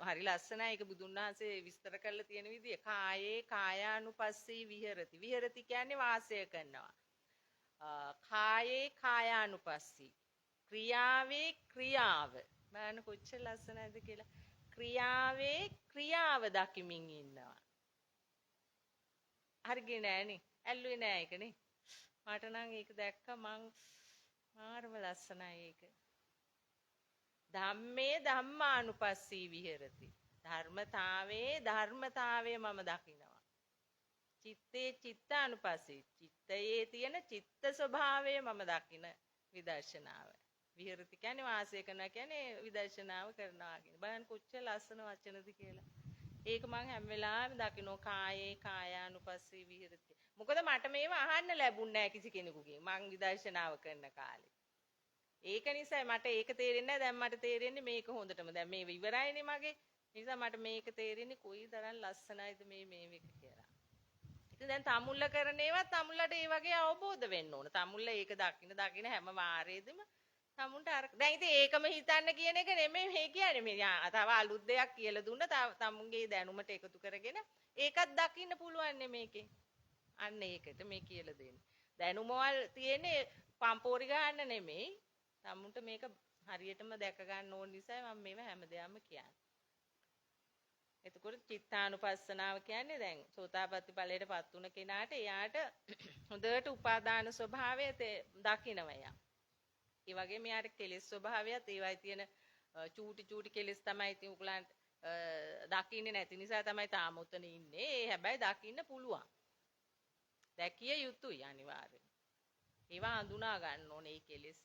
හරි ලස්සනයි ඒක බුදුන් වහන්සේ විස්තර කරලා තියෙන විදිය කායේ කායානුපස්සී විහෙරති විහෙරති කියන්නේ වාසය කරනවා කායේ කායානුපස්සී ක්‍රියාවේ ක්‍රියාව බලන්න කොච්චර ලස්සනයිද කියලා ක්‍රියාවේ ක්‍රියාව දකිමින් ඉන්නවා හරියන්නේ නෑනේ ඇල්ලුවේ නෑ ඒකනේ මට නම් ඒක දැක්ක මං මාරම ලස්සනයි ඒක ධම්මේ ධම්මානුපස්සී විහෙරති ධර්මතාවේ මම දකිනවා චිත්තේ චිත්තානුපස්සී චිත්තයේ තියෙන චිත්ත ස්වභාවය මම දකින විදර්ශනාව විහෙරති කියන්නේ වාසය කරනවා කියන්නේ විදර්ශනාව කරනවා කියන බලන්න කොච්චර ලස්සන වචනද කියලා ඒක මං හැම වෙලාවෙම දකිනවා කායේ කායානුපස්සී විහෙරති මොකද මට මේව අහන්න ලැබුණ නෑ කිසි කෙනෙකුගෙන් මං විදර්ශනාව කරන කාලේ. ඒක නිසා මට ඒක තේරෙන්නේ නෑ දැන් මට තේරෙන්නේ මේක හොඳටම. දැන් මේ ඉවරයිනේ මගේ. නිසා මට මේක තේරෙන්නේ කොයි තරම් ලස්සනයිද මේ එක කියලා. ඉතින් දැන් තමුල්ල කරන ඒවා තමුල්ලට ඒ වගේ අවබෝධ වෙන්න ඕන. තමුල්ල ඒක දකින්න හැම වාරයේදීම තමුන්ට අර දැන් ඉතින් ඒකම හිතන්න කියන එක නෙමෙයි මේ කියන්නේ. මේ තව අලුත් දෙයක් කියලා දුන්න තමුන්ගේ දැනුමට එකතු කරගෙන ඒකත් දකින්න පුළුවන් මේකේ. අන්න ඒකට මේ කියලා දෙන්නේ. දැනුමවල් තියෙන්නේ පම්පෝරි ගන්න නෙමෙයි. තමුන්ට මේක හරියටම දැක ගන්න ඕන නිසා මම මේව හැමදේම කියන්නේ. එතකොට චිත්තානුපස්සනාව කියන්නේ දැන් සෝතාපට්ටි ඵලයටපත් වුණ කෙනාට එයාට හොඳට උපාදාන ස්වභාවය දකිනවා යා. ඒ වගේම යාට කෙලෙස් ස්වභාවයත් ඒවයි තියෙන චූටි කෙලෙස් තමයි ඉතින් උගලන්ට දකින්නේ නැති නිසා තමයි තාම උතන ඉන්නේ. ඒ හැබැයි දකින්න පුළුවන්. දැකිය යුතුයි අනිවාර්යෙන්. ඒවා හඳුනා ගන්න ඕනේ මේ කෙලෙස්.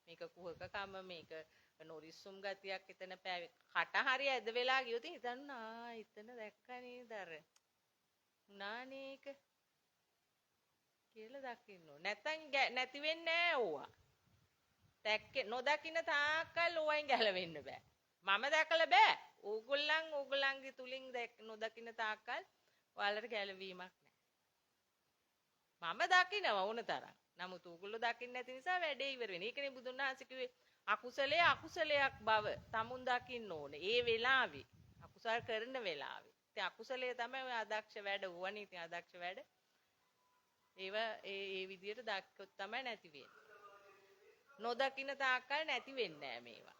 මේක කුහකකම මේක නොරිස්සුම් ගතියක් එතන කට හරිය ඇද වෙලා ගියොත් හිතන්න එතන දැක්කා නේද අර. උනානේක කියලා දකින්න ඕනේ. නැත්තම් නැති වෙන්නේ නෑ ඕවා. නොදකින්න තාක්කල් ඕවයින් ගැලවෙන්න බෑ. මම දැකලා බෑ. ඕගොල්ලන්ගේ තුලින් නොදකින්න තාක්කල් ඔයාලට ගැලවීමක් නෑ. මම දකිනවා ඕන තරම්. නමුත් ඕගොල්ලෝ දකින්නේ නැති නිසා වැඩේ ඉවර වෙන්නේ. ඒකනේ බුදුන් වහන්සේ කිව්වේ අකුසලයක් බව තමුන් දකින්න ඕනේ. ඒ වෙලාවේ අකුසල් කරන වෙලාවේ. ඉතින් අකුසලයේ තමයි ඔය අදක්ෂ වැඩ වුණේ. ඉතින් අදක්ෂ වැඩ ඒව ඒ විදියට දැක්කොත් තමයි නැති වෙන්නේ. නොදකින්න තාක්කල් නැති වෙන්නේ නෑ මේවා.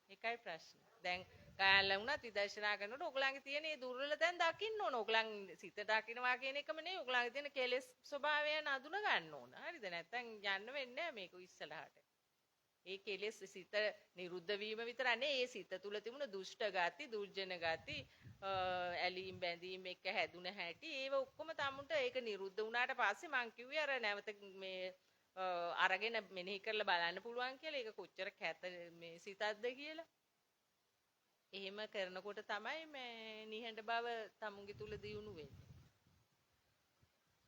ඒකයි ප්‍රශ්නේ. දැන් කායල්ලා වුණත් විදර්ශනා කරනකොට ඔයගලන්ගේ තියෙන මේ දුර්වල තැන් දකින්න ඕන. ඔයගලන් සිත දකින්නවා කියන එකම නෙවෙයි. ඔයගලන්ගේ තියෙන කෙලෙස් ස්වභාවයන් අඳුන ගන්න ඕන. හරිද? නැත්නම් යන්න වෙන්නේ නැහැ මේක ඉස්සරහට. ඒ කෙලෙස් සිත නිරුද්ධ වීම විතරක් නෙවෙයි. ඒ සිත තුල තිබුණ දුෂ්ට ගති, දුර්ජන ගති, ඇලීම් බැඳීම් එක හැදුන හැටි ඒව ඔක්කොම තමුන්ට ඒක නිරුද්ධ වුණාට පස්සේ මං කිව්වේ අර නැවත මේ අරගෙන මෙනෙහි කරලා බලන්න පුළුවන් කියලා. ඒක කොච්චර කැත මේ සිතක්ද කියලා. එහෙම කරනකොට තමයි මේ නිහඬ බව තමුන්ගේ තුල දියුණු වෙන්නේ.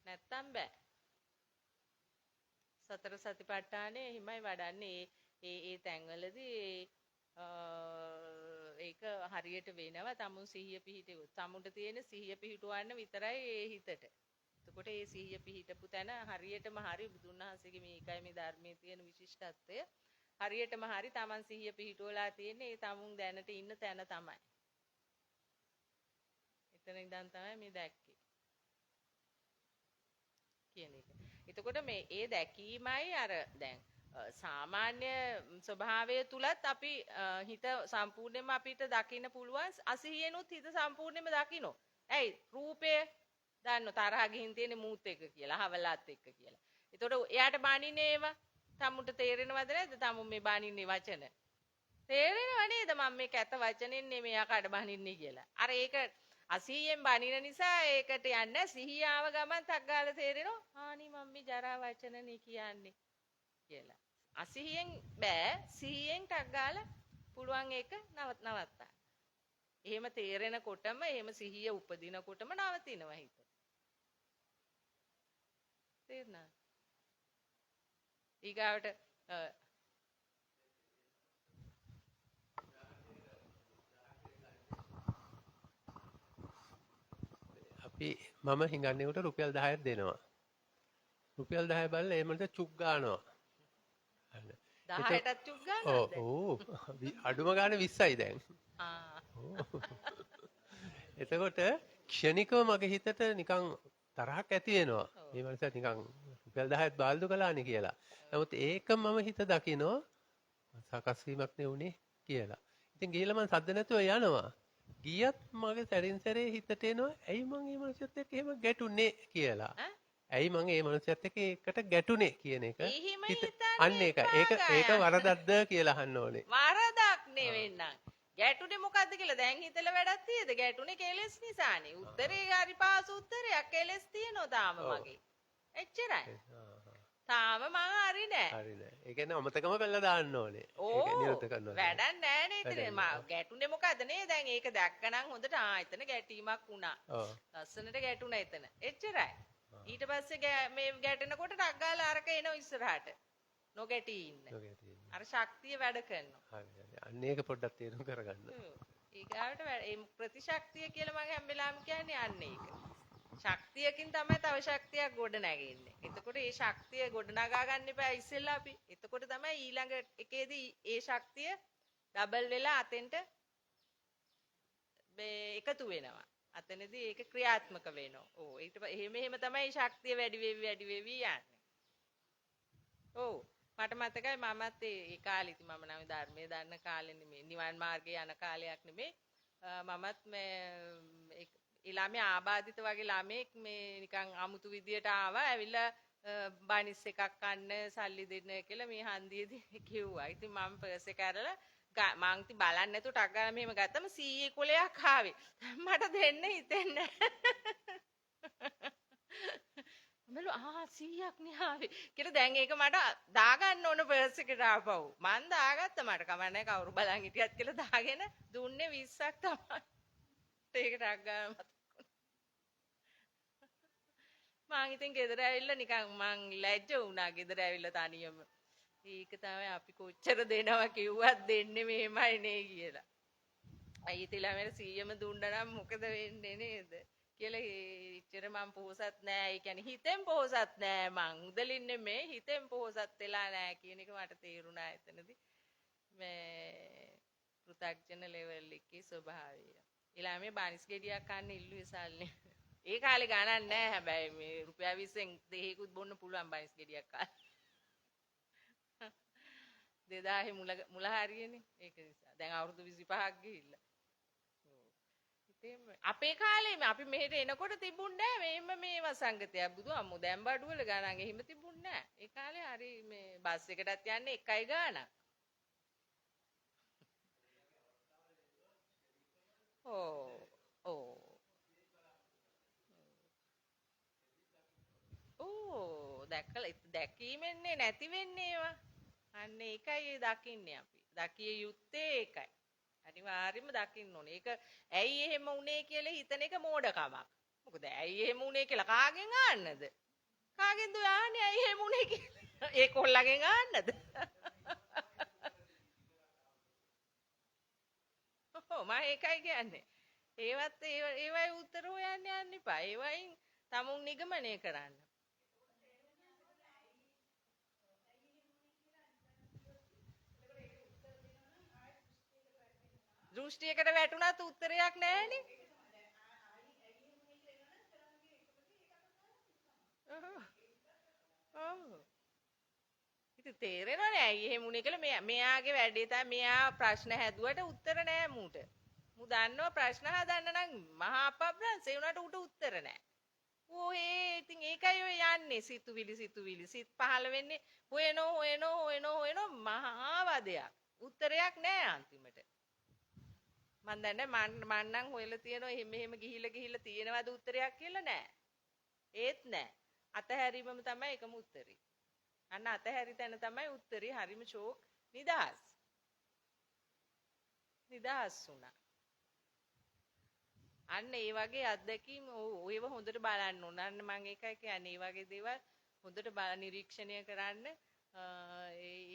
නැත්තම් බෑ. සතර සතිපට්ඨානේ එහෙමයි වඩන්නේ. ඒ තැන්වලදී ඒක හරියට වෙනවා. තමුන් සිහිය පිහිටුවොත්. තමුන්ට තියෙන සිහිය පිහිටවන්න විතරයි ඒ හිතට. එතකොට ඒ සිහිය පිහිටපු තැන හරියටම හරි බුදුන් වහන්සේගේ මේකයි මේ ධර්මයේ තියෙන විශිෂ්ටත්වය. හරියටම හරි Taman සිහිය පිහිටුවලා තියෙන්නේ ඒ තමුන් දැනට ඉන්න තැන තමයි. එතන ඉඳන් තමයි මේ දැක්කේ. කියන එක. එතකොට මේ ඒ දැකීමයි අර දැන් සාමාන්‍ය ස්වභාවය තුලත් අපි හිත සම්පූර්ණයෙන්ම අපිට දකින්න පුළුවන් අසිහියෙනුත් හිත සම්පූර්ණයෙන්ම දකින්න. ඇයි රූපය දන්න තරහ ගිහින් තියෙන මූත් එක කියලා, හවලත් එක්ක කියලා. එතකොට එයාට බානින්නේ ඒවා තමුන්ට තේරෙනවද නැද්ද? තමුන් මේ බානින්නේ වචන. තේරෙනව නේද මම මේක ඇත්ත වචනෙන් නෙමෙයි යකාට බානින්නේ කියලා. අර ඒක අසිහියෙන් බානින නිසා ඒකට යන්නේ සිහිය ආව ගමන් තක් ගාලා තේරෙනවා. ආනි මම මේ ජරා වචනනේ කියන්නේ කියලා. අසිහියෙන් බෑ සිහියෙන් ටක් ගාලා පුළුවන් ඒක නවත්තන්න. එහෙම තේරෙනකොටම එහෙම සිහිය උපදිනකොටම නවතිනවා හිත. තේරුණාද? ඊගාවට අපි මම හිඟන්නේකට රුපියල් 10ක් දෙනවා. රුපියල් 10 බලලා ඒ මනස චුක් ගන්නවා. අන්න. එතකොට 18ටත් චුක් ඔව් ගන්නවද දැන්? ඔව් අඩුම ගානේ 20යි දැන්. ආ. ඔව්. එතකොට ක්ෂණිකව මගේ හිතට නිකන් තරහක් ඇති වෙනවා. ඔව්. මේ මනස නිකන් රුපියල් 10ත් බාල්දු කළානේ කියලා. නමුත් ඒක මම හිත දකිනවා සකස් වීමක් නෙවුනේ කියලා. ඉතින් ගිහලා මම සද්ද නැතුව යනවා. ගියත් මගේ සැරින් සැරේ හිතට එනවා ඇයි මං මේ මනුස්සයත් එක්ක එහෙම ගැටුනේ කියලා. ඈ? ඇයි මං මේ මනුස්සයත් එක්ක එකට ගැටුනේ කියන එක එහෙම අන්න හිතන්න ඒක එපා ඒක ගායන්. වරදක්ද කියලා අහන්න ඕනේ. වරදක් නෙවෙන්නම්. ගැටුනේ මොකද්ද කියලා දැන් හිතලා වැඩක් තියෙද? ගැටුනේ කෙලස් නිසානේ. උත්තරේ හරි පාසු උත්තරයක් කෙලස් තියෙනවා තාම මගේ. එච්චරයි. තාම මං හරි නෑ. හරි නෑ. ඒ කියන්නේ අමතකම කරලා දාන්න ඕනේ. ඒක නිරුද්ධ කරනවා. වැඩක් නෑනේ ඉතින්. ගැටුනේ මොකද්ද නේ? දැන් ඒක දැක්කනම් හොඳට එතන ගැටීමක් වුණා. ඔව්. ලස්සනට ගැටුණා එතන. එච්චරයි. ඊට පස්සේ මේ ගැටෙනකොට ටක් ගාලා අරක එනවා ඉස්සරහට. නොගැටී ඉන්න. අර ශක්තිය වැඩ කරනවා. හරි. අන්න ඒක පොඩ්ඩක් තේරුම් කරගන්න. ඊගාවට ඒ ප්‍රතිශක්තිය කියලා මම හැම වෙලාවෙම කියන්නේ අන්න ඒක. ශක්තියකින් තමයි තව ශක්තියක් ගොඩ නැගෙන්නේ. එතකොට මේ ශක්තිය ගොඩ නගා ගන්න එපා ඉස්සෙල්ලා අපි. එතකොට තමයි ඊළඟ එකේදී ඒ ශක්තිය ඩබල් වෙලා අතෙන්ට එකතු වෙනවා. අතනදී ඒක ක්‍රියාත්මක වෙනවා. ඕ ඊට එහෙම තමයි ශක්තිය වැඩි වෙවි යන්නේ. ඔව් මට මතකයි මමත් ඒ කාලේ ඉතින් මම නම් ධර්මයේ දන්න කාලේ නෙමෙයි නිවන් මාර්ගේ යන කාලයක් නෙමෙයි මමත් මේ ළමයි ආබාධිත වගේ ළමෙක් මේ නිකන් අමුතු විදියට ආවා ඇවිල්ලා බනිස් එකක් කන්න සල්ලි දෙන්න කියලා මේ හන්දියේදී කිව්වා. ඉතින් මම පර්ස් එක අරලා මං ඉතින් බලන්නේ නැතුව ටක් ගාලා මෙහෙම ගත්තම 100 කොලයක් ආවේ. මට දෙන්න හිතෙන්නේ මලු 100ක් නේ ආවේ කියලා දැන් ඒක මට දාගන්න ඕන පර්ස් එකට ආපහු. මං දාගත්තා මට කමන්නේ කවුරු බලන් හිටියත් කියලා දාගෙන දුන්නේ 20ක් තමයි. ඒකට ටක් ගාලා මං ඉතින් ගෙදර ඇවිල්ලා නිකන් මං ලැජ්ජ වුණා ගෙදර ඇවිල්ලා තනියම. ඒක තමයි අපි කොච්චර දෙනවා කිව්වත් දෙන්නේ මෙහෙමයි නේ කියලා. අයියේ තිලාමෙර 100ම දුන්නා නම් මොකද වෙන්නේ නේද? කියලා ඉච්චර මං පොහසත් නෑ. ඒ කියන්නේ හිතෙන් පොහසත් නෑ මං. උදලින් නෙමේ හිතෙන් පොහසත් වෙලා නෑ කියන එක මට තේරුණා එතනදී. මේ පෘථග්ජන ලෙවල් එකේ ස්වභාවය. ඊළාමේ බානිස් ගෙඩියක් කන්න ඉල්ලුවේ සල්ලි. ඒ කාලේ ගණන් නෑ හැබැයි මේ රුපියල් 20න් දෙහිකුත් බොන්න පුළුවන් බනිස් ගෙඩියක් කාලා. 2000 මුල හරියනේ. ඒක නිසා. දැන් අවුරුදු 25ක් ගිහිල්ලා. අපේ කාලේ අපි මෙහෙට එනකොට තිබුණේ නෑ මේ වසංගතයක් බුදු අම්මෝ දැන් බඩුවල ගණන් එහෙම තිබුණේ නෑ. ඒ කාලේ හරි මේ බස් එකටත් යන්නේ එකයි ගාණක්. දැකීමෙන්නේ නැති වෙන්නේ ඒවා. අන්න ඒකයි දකින්නේ අපි. දකිය යුත්තේ ඒකයි. අනිවාර්යයෙන්ම දකින්න ඕනේ. ඒක ඇයි එහෙම වුනේ කියලා හිතන එක මෝඩකමක්. මොකද ඇයි එහෙම වුනේ කියලා කාගෙන් ආන්නද? කාගෙන්ද ආන්නේ ඇයි එහෙම වුනේ කියලා? ඒ කොල්ලගෙන් ආන්නද? ඔව් මම ඒකයි කියන්නේ. ඒවයි උත්තර හොයන්න යන්න එපා. ඒවයින් තමුන් නිගමනය කරන්න. දෘෂ්ටියකට වැටුණත් උත්තරයක් නැහැනේ. ඉතින් තේරෙනවනේ ඇයි එහෙම උනේ කියලා මෙයාගේ වැඩේ තමයි මෙයා ප්‍රශ්න හැදුවට උත්තර නැහැ මූට. මූ දන්නවා ප්‍රශ්න හදන්න නම් මහා අපබ්‍රංශ ඒ උනාට උට උත්තර නැහැ. ඔය ඉතින් ඒකයි ඔය යන්නේ සිතුවිලි සිත් පහළ වෙන්නේ හොයනෝ මහා වදයක්. උත්තරයක් නැහැ අන්තිමට. මන් දන්නේ මන් නම් හොයලා තියෙනවා එහෙම ගිහිල්ලා තියෙනවද උත්තරයක් කියලා නෑ. ඒත් නෑ. අතහැරීමම තමයි එකම උත්තරේ. අන්න අතහැරි තැන තමයි උත්තරේ හරිම ෂෝක් නිදහස්. නිදහස් වුණා. අන්න ඒ වගේ අත්දැකීම් ඔයව හොඳට බලන්න ඕන. අන්න මම ඒකයි කියන්නේ ඒ වගේ දේවල් හොඳට නිරීක්ෂණය කරන්න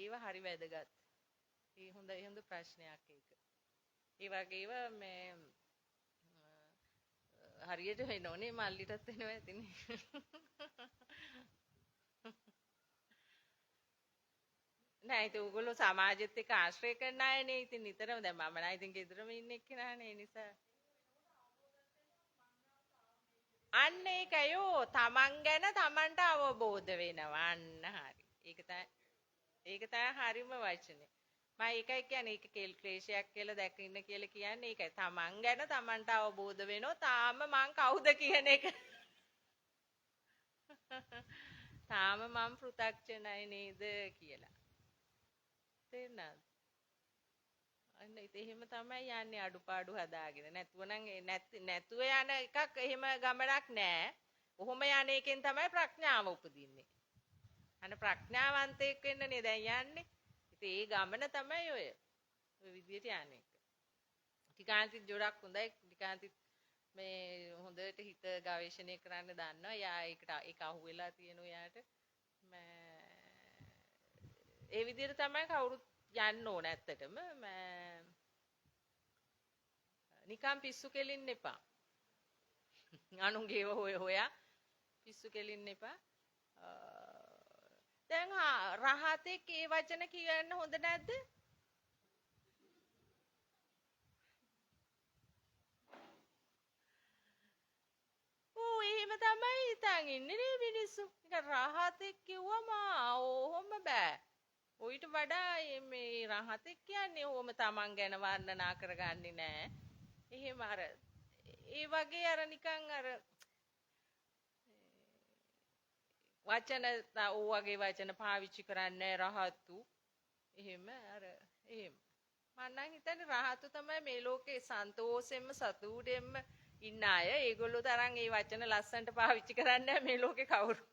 ඒව හරි වැදගත්. ඒ හොඳ ප්‍රශ්නයක් ඒක. ඒ වගේව මේ හරියට වෙනෝනේ මල්ලිටත් වෙනවා ඇතිනේ. නෑ ඉතින් ඕගොල්ලෝ සමාජෙත් එක්ක ආශ්‍රය කරන අයනේ. ඉතින් නිතරම දැන් මම නම් ඉතින් ගෙදරම ඉන්න එක්කෙනානේ. ඒ නිසා අන්න ඒකයෝ තමන් ගැන තමන්ට අවබෝධ වෙනවා. අන්න හරි. ඒක තමයි හරිම වචනේ. මම ඒකයි කියන්නේ ඒක ක්ලේශයක් කියලා දැකින්න කියලා කියන්නේ ඒකයි. තමන් ගැන තමන්ට අවබෝධ වෙනෝ තාම මං කවුද කියන එක. තාම මම පෘථග්ජනයි නේද කියලා. තේරුණාද? අන්න එහෙම තමයි යන්නේ අඩුපාඩු හදාගෙන. නැතුව නම් නැතුව යන එකක් එහෙම ගමනක් නෑ. ඔහොම යන එකෙන් තමයි ප්‍රඥාව උපදින්නේ. අන්න ප්‍රඥාවන්තයෙක් වෙන්නනේ දැන් යන්නේ. ඉතින් ඒ ගමන තමයි ඔය විදියට යන්නේ. ටිකාන්තිත් ජොඩක් හොඳයි. ටිකාන්තිත් මේ හොඳට හිත ගවේෂණය කරන්න දන්නවා. යා ඒක අහුවෙලා තියෙනවා යාට. ඒ විදියට තමයි කවුරුත් යන්න ඕන ඇත්තටම. නිකම් පිස්සු කෙලින්න එපා. අනුන්ගේව හොයා පිස්සු කෙලින්න එපා. දැන් රහතෙක් ඒ වචන කියන්න හොඳ නැද්ද? එහෙම තමයි හිතන් ඉන්නේ නේ මිනිස්සු. නිකන් රහතෙක් කිව්වම ඕහොම බෑ. ඔයිට වඩා මේ රහතෙක් කියන්නේ ඕම තමන් ගැන වර්ණනා කරගන්නේ නෑ. එහෙම අර ඒ වගේ අර නිකන් අර වචන ඕ වගේ වචන පාවිච්චි කරන්නේ රහතු. එහෙම අර එහෙම. මම නම් හිතන්නේ රහතු තමයි මේ ලෝකේ සන්තෝෂෙන්ම සතුටෙන්ම ඉන්න අය. ඒගොල්ලෝ තරම් මේ වචන ලස්සනට පාවිච්චි කරන්නේ මේ ලෝකේ කවුරු.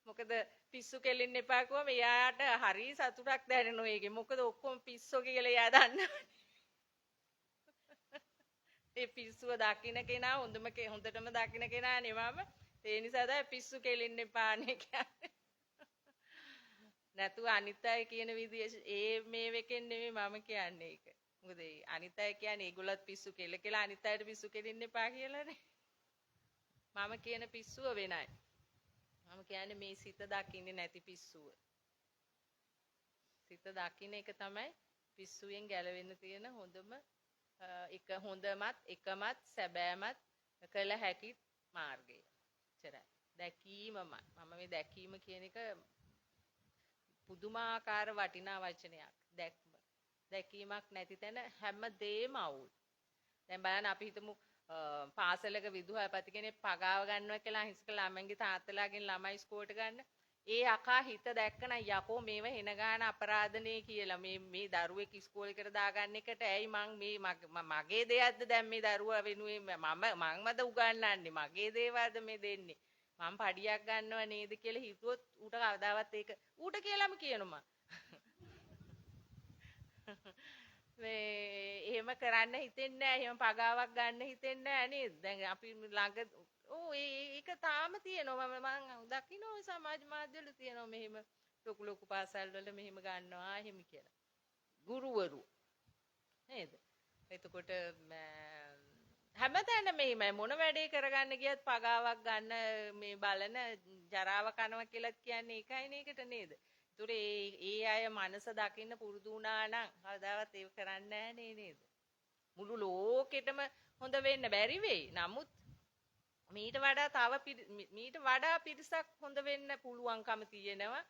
මොකද පිස්සු කෙලින්න එපා කිව්වම එයාට හරි සතුටක් දැනෙනවා ඒකේ. මොකද ඔක්කොම පිස්සෝ කියලා එයා දන්නවනේ. ඒ පිස්සුව දකින්න කෙනා හොඳටම දකින්න කෙනා නෙමම. ඒ නිසා තමයි පිස්සු කෙලින්න එපානේ කියන්නේ. නැතුව අනිත් අය කියන විදිය මේ වෙකෙන් නෙමෙයි මම කියන්නේ ඒක. මොකද අනිත් අය කියන්නේ ඒගොල්ලත් පිස්සු කියලා අනිත් අයට පිස්සු කෙලින්න එපා කියලානේ. මම කියන පිස්සුව වෙනයි. මම කියන්නේ මේ සිත දකින්නේ නැති පිස්සුව. සිත දකින්න එක තමයි පිස්සුවෙන් ගැලවෙන්න තියෙන හොඳම එකමත් සැබෑමත් කළ හැකි මාර්ගය. එච්චරයි. දැකීමමයි. මම මේ දැකීම කියන එක පුදුමාකාර වටිනා වචනයක්. දැකීමක් නැති තැන හැමදේම අවුල්. දැන් බලන්න අපි හිතමු පාසලක විදුහල්පති කෙනෙක් පගාව ගන්නවා කියලා හිස්ක ළමයින්ගේ තාත්තලාගෙන් ළමයි ඉස්කෝලේට ගන්න. ඒ අකා හිත දැක්කන යකෝ මේව හෙන ගන්න අපරාධනේ කියලා මේ දරුවෙක් ඉස්කෝලේකට දාගන්න එකට ඇයි මගේ දෙයක්ද දැන් මේ දරුවා වෙනුවෙන් මමද උගන්වන්නේ මගේ දේවල්ද මේ දෙන්නේ මම පඩියක් ගන්නව නේද කියලා හිතුවොත් ඌට කවදාවත් ඒක ඌට කියලාම කියනවා. එහෙම කරන්න හිතෙන්නේ නැහැ. එහෙම පගාවක් ගන්න හිතෙන්නේ නැහැ නේද? දැන් අපි ළඟ ඒක තාම තියෙනවා. මම දකින්න ඔය සමාජ මාධ්‍යවල තියෙනවා මෙහෙම ලොකු පාසල් වල මෙහෙම ගන්නවා එහෙම කියලා. ගුරුවරු නේද? එතකොට හැමතැනම මෙහෙමයි මොන වැඩේ කරගන්න ගියත් පගාවක් ගන්න මේ බලන ජරාව කනවා කියලා කියන්නේ ඒකයි නේකට නේද? ඒතර ඒ අය මනස දකින්න පුරුදු වුණා නම් කවදාවත් ඒක කරන්නේ නැහැ නේද? මුළු ලෝකෙටම හොඳ වෙන්න බැරි වෙයි. නමුත් මීට වඩා පිරිසක් හොඳ වෙන්න පුළුවන්කම තියෙනවා.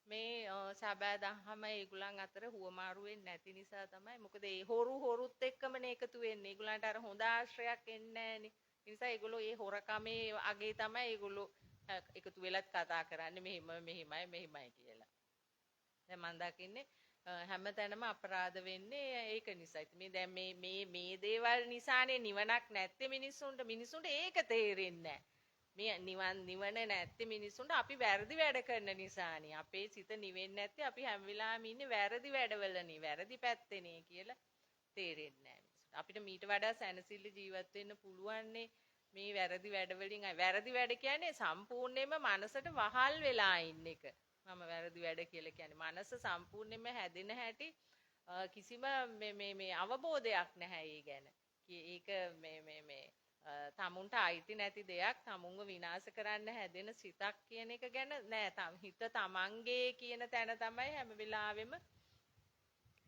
මේ සබෑ දහම ඒගොල්ලන් අතර හුවමාරු වෙන්නේ නැති නිසා තමයි. මොකද ඒ හොරුත් එක්කමනේ එකතු වෙන්නේ. ඒගොල්ලන්ට අර හොඳ ආශ්‍රයක් එන්නේ නැහනේ. ඒ නිසා ඒගොල්ලෝ ඒ හොරකමේ අගේ තමයි ඒගොල්ලෝ එකතු වෙලත් කතා කරන්නේ මෙහිමයි කියලා. දැන් මම දකින්නේ හැමතැනම අපරාධ වෙන්නේ ඒක නිසා. ඉතින් දැන් මේ දේවල් නිසානේ නිවනක් නැත්තේ මිනිස්සුන්ට ඒක තේරෙන්නේ නැහැ. මේ නිවන නැත්තේ මිනිස්සුන්ට අපි වැරදි වැඩ කරන නිසානේ. අපේ සිත නිවෙන්නේ නැත්තේ අපි හැම වෙලාවෙම ඉන්නේ වැරදි වැඩවලනේ, වැරදි පැත්තේනේ කියලා තේරෙන්නේ නැහැ. අපිට මීට වඩා සැනසෙල්ල ජීවත් වෙන්න පුළුවන්නේ මේ වැරදි වැඩ වලින්. වැරදි වැඩ කියන්නේ සම්පූර්ණයෙන්ම මනසට වහල් වෙලා ඉන්න එක. මම වැරදි වැඩ කියලා කියන්නේ මනස සම්පූර්ණයෙන්ම හැදෙන හැටි කිසිම මේ අවබෝධයක් නැහැ ඒ ගැන. ඒක තමුන්ට අයිති නැති දෙයක් තමුන්ව විනාශ කරන්න හැදෙන සිතක් කියන එක ගැන නෑ. හිත තමන්ගේ කියන තැන තමයි හැම වෙලාවෙම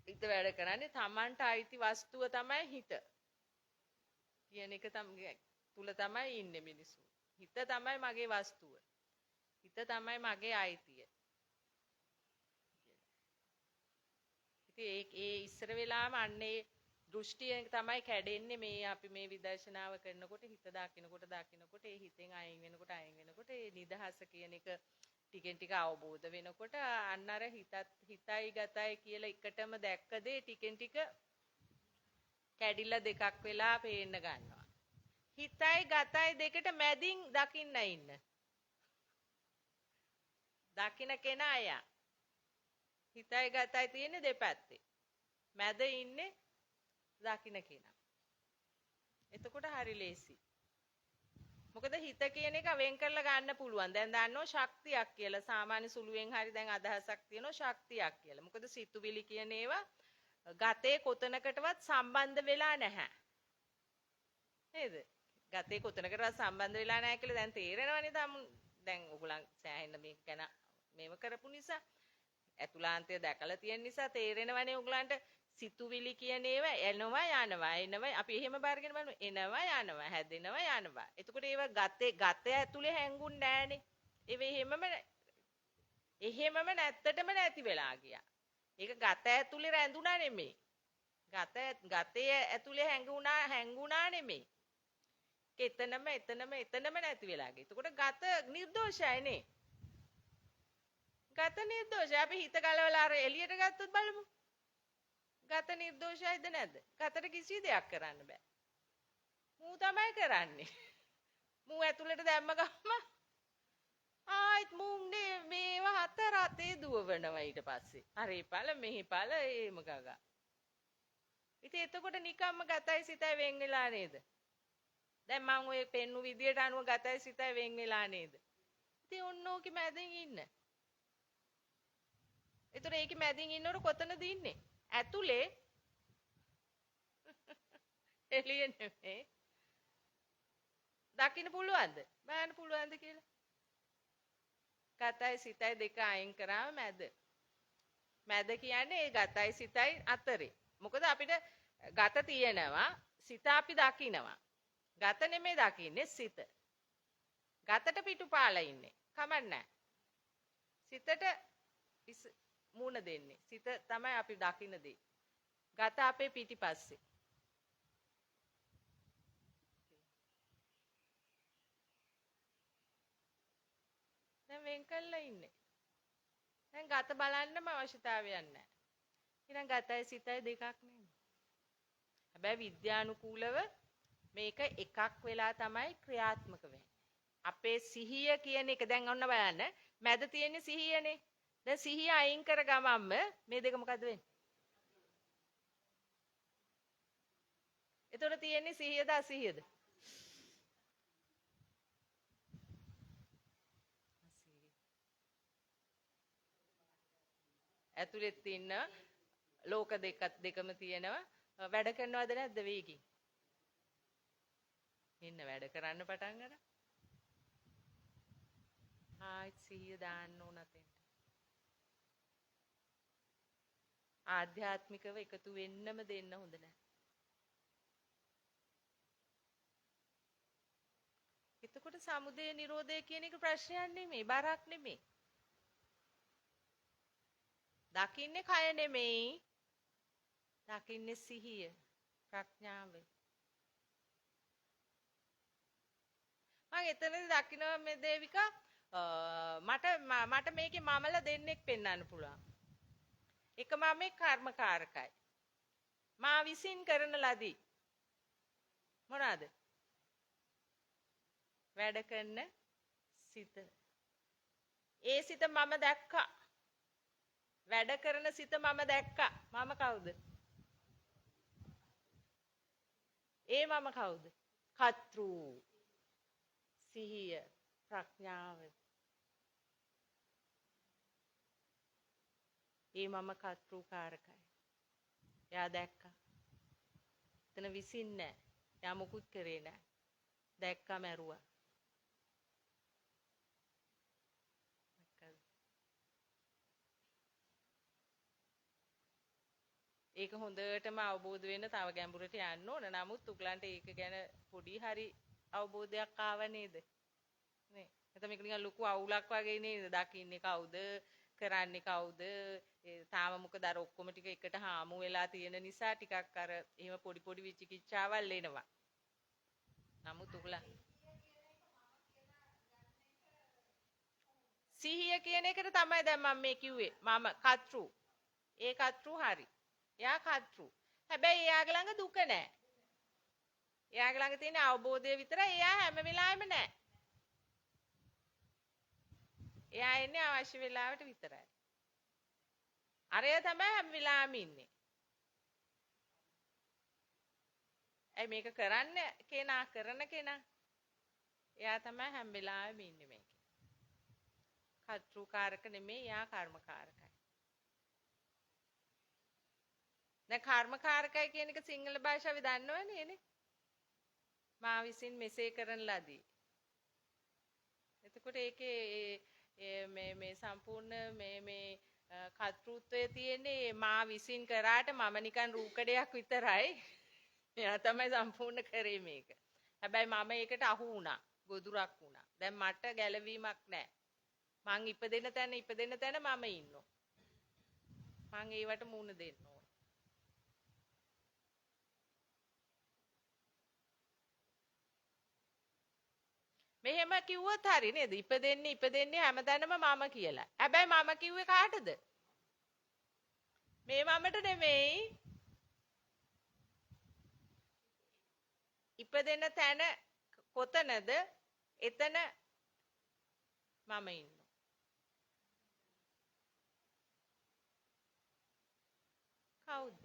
හිත වැඩ කරන්නේ. තමන්ට අයිති වස්තුව තමයි හිත කියන එක තුල තමයි ඉන්නේ මිනිස්සු. හිත තමයි මගේ වස්තුව. හිත තමයි මගේ අයිතිය. ඉතින් ඒ ඉස්සර වෙලාම අන්නේ දෘෂ්ටියෙන් තමයි කැඩෙන්නේ මේ අපි මේ විදර්ශනාව කරනකොට හිත දකින්නකොට ඒ හිතෙන් අයින් වෙනකොට ඒ නිදහස කියන එක ටිකෙන් ටික අවබෝධ වෙනකොට අන්න අර හිතයි ගතයි කියලා එකටම දැක්ක දේ ටිකෙන් ටික කැඩිලා දෙකක් වෙලා පේන්න ගන්නවා. හිතයි ගතයි දෙකට මැදින් දකින්න ඉන්න. දකින්න කෙනා අය. හිතයි ගතයි තියෙන්නේ දෙපැත්තේ. මැද ඉන්නේ දකින්න කෙනා. එතකොට හරි ලේසි. මොකද හිත කියන එක වෙන් කරලා ගන්න පුළුවන්. දැන් දන්නෝ ශක්තියක් කියලා. සාමාන්‍ය සුළුවෙන් හරි දැන් අදහසක් තියෙනවා ශක්තියක් කියලා. මොකද සිතුවිලි කියන ඒවා ගතේ කොතනකටවත් සම්බන්ධ වෙලා නැහැ. නේද? ගතේ කොතනකටවත් සම්බන්ධ වෙලා නැහැ කියලා දැන් තේරෙනවනේ දැන් ඔයගොල්ලන් සෑහෙන මේක ගැන මේව කරපු නිසා ඇතුළාන්තය දැකලා තියෙන නිසා තේරෙනවනේ ඔයගලන්ට සිතුවිලි කියන ඒවා එනවා අපි එහෙම බාරගෙන බලමු එනවා යනවා හැදෙනවා යනවා. එතකොට ඒවා ගතේ ඇතුලේ හැංගුන්නේ නැහනේ. එහෙමම නැත්තටම නැති වෙලා ගියා. ඒක ගත ඇතුලේ රැඳුණා නෙමෙයි. ගතේ ඇතුලේ හැංගුණා නෙමෙයි. එතනම නැති වෙලා ගියා. එතකොට ගත නිර්දෝෂයි නේ. ගත නිර්දෝෂයි. අපි හිත ගලවලා අර එළියට ගත්තොත් බලමු. ගත නිර්දෝෂයිද නැද්ද? ගතට කිසි දෙයක් කරන්න බෑ. මූ තමයි කරන්නේ. මූ ඇතුළට දැම්ම ගම ආයිත් මූන්නේ මේවා හතර අතේ දුවවනවා ඊට පස්සේ. හරි පළ මෙහි පළ ඒම ගගා. ඉතින් එතකොට නිකම්ම ගතයි සිතයි වෙන් වෙලා නේද? දැන් මම ඔය පෙන්නු විදියට අනුව ගතයි සිතයි වෙන් වෙලා නේද? ඉතින් ඔන්නෝකෙ මැදින් ඉන්න. ඒතර ඒකෙ මැදින් ඉන්නකොට කොතනද ඉන්නේ? ඇතුලේ එළිය නෙමෙයි. දකින්න පුළුවන්ද? බලන්න පුළුවන්ද කියලා? ගතයි සිතයි දෙක අයින් කරාම මැද. මැද කියන්නේ ඒ ගතයි සිතයි අතරේ. මොකද අපිට ගත තියෙනවා සිත අපි දකිනවා. ගත නෙමෙයි දකින්නේ සිත. ගතට පිටුපාලා ඉන්නේ. කමන්නේ. සිතට මූණ දෙන්නේ. සිත තමයි අපි දකින්න දේ. ගත අපේ පිටිපස්සේ. දැන් වෙන් කළා ඉන්නේ. දැන් ගත බලන්නම අවශ්‍යතාවයක් නැහැ. ඊළඟ ගතයි සිතයි දෙකක් නෙමෙයි. හැබැයි විද්‍යානුකූලව මේක එකක් වෙලා තමයි ක්‍රියාත්මක වෙන්නේ. අපේ සිහිය කියන එක දැන් ඔන්න බලන්න. මැද තියෙන්නේ සිහියනේ. දැන් සිහිය අයින් කර ගමම්ම මේ දෙක මොකද වෙන්නේ? එතකොට තියෙන්නේ සිහියද අසිහියද? ඇතුළෙත් ඉන්න ලෝක දෙකම තියෙනවා. වැඩ කරනවද නැද්ද වේගින්? ඉන්න වැඩ කරන්න පටන් ගන්න. ආයිත් සිහිය දාන්න ඕන අතෙන්ට. ආධ්‍යාත්මිකව එකතු වෙන්නම දෙන්න හොඳ නැහැ. එතකොට සමුදය නිරෝධය කියන එක ප්‍රශ්නයක් නෙමෙයි, බරක් නෙමෙයි. දකින්නේ කය නෙමෙයි. දකින්නේ සිහිය, ප්‍රඥාව. මම එතනදී දකින්න මේ දේවිකා මට මේකේ මමලා දෙන්නෙක් පෙන්වන්න පුළුවන්. එක මමේ කර්මකාරකයි. මා විසින් කරන ලදී. මොනවාද? වැඩ කරන සිත. ඒ සිත මම දැක්කා. වැඩ කරන සිත මම දැක්කා. මම කවුද? ඒ මම කවුද? කතෘ. සිහිය, ප්‍රඥාව. ඒ මම කතෘකාරකයි. එයා දැක්කා. එතන විසින් නැහැ. එයා මුකුත් කරේ නැහැ. දැක්කම ඇරුවා. ඒක හොඳටම අවබෝධ වෙන්න තව ගැඹුරට යන්න ඕන. නමුත් උගලන්ට ඒක ගැන පොඩි හරි අවබෝධයක් ආව නේද? නේ. එතන මේක නිකන් ලොකු අවුලක් වගේ නේද? දකින්නේ කවුද? කරන්නේ කවුද? තාම මොකද අර ඔක්කොම ටික එකට හාමු වෙලා තියෙන නිසා ටිකක් අර එහෙම පොඩි පොඩි විචිකිච්ඡාවල් එනවා. නමුත් උගලන් සිහිය කියන එකට තමයි දැන් මම මේ කිව්වේ. මම කත්රු. ඒ කත්රු හරි. එයා කත්රු. හැබැයි එයාගේ ළඟ දුක නැහැ. එයාගේ ළඟ තියෙන අවබෝධය විතරයි. එයා හැම වෙලාවෙම නැහැ. එයා එන්නේ අවශ්‍ය වෙලාවට විතරයි. අරය තමයි හැම වෙලාවෙම ඉන්නේ. ඇයි මේක කරන්න කෙනා කරන කෙනා? එයා තමයි හැම වෙලාවෙම ඉන්නේ මේකේ. කර්තෘකාරක නෙමෙයි, එයා කර්මකාරකයි. දැන් කර්මකාරකයි කියන එක සිංහල භාෂාවේ දන්නවනේ නේ. මා විසින් මෙසේ කරන ලදී. එතකොට ඒකේ මේ සම්පූර්ණ මේ කර්තෘත්වය තියෙන්නේ මා විසින් කරාට මම නිකන් රූකඩයක් විතරයි. එයා තමයි සම්පූර්ණ කරේ මේක. හැබැයි මම ඒකට අහු වුණා. ගොදුරක් වුණා. දැන් මට ගැලවීමක් නැහැ. මං ඉපදෙන තැන මම ඉන්නවා. මං ඒවට මුණ දෙන්න ඕන. මෙහෙම කිව්වොත් හරි නේද? ඉපදෙන්නේ හැමතැනම මම කියලා. හැබැයි මම කිව්වේ කාටද? මේ මමට නෙමෙයි. ඉපදෙන තැන කොතනද? එතන මම ඉන්නවා. කවුද?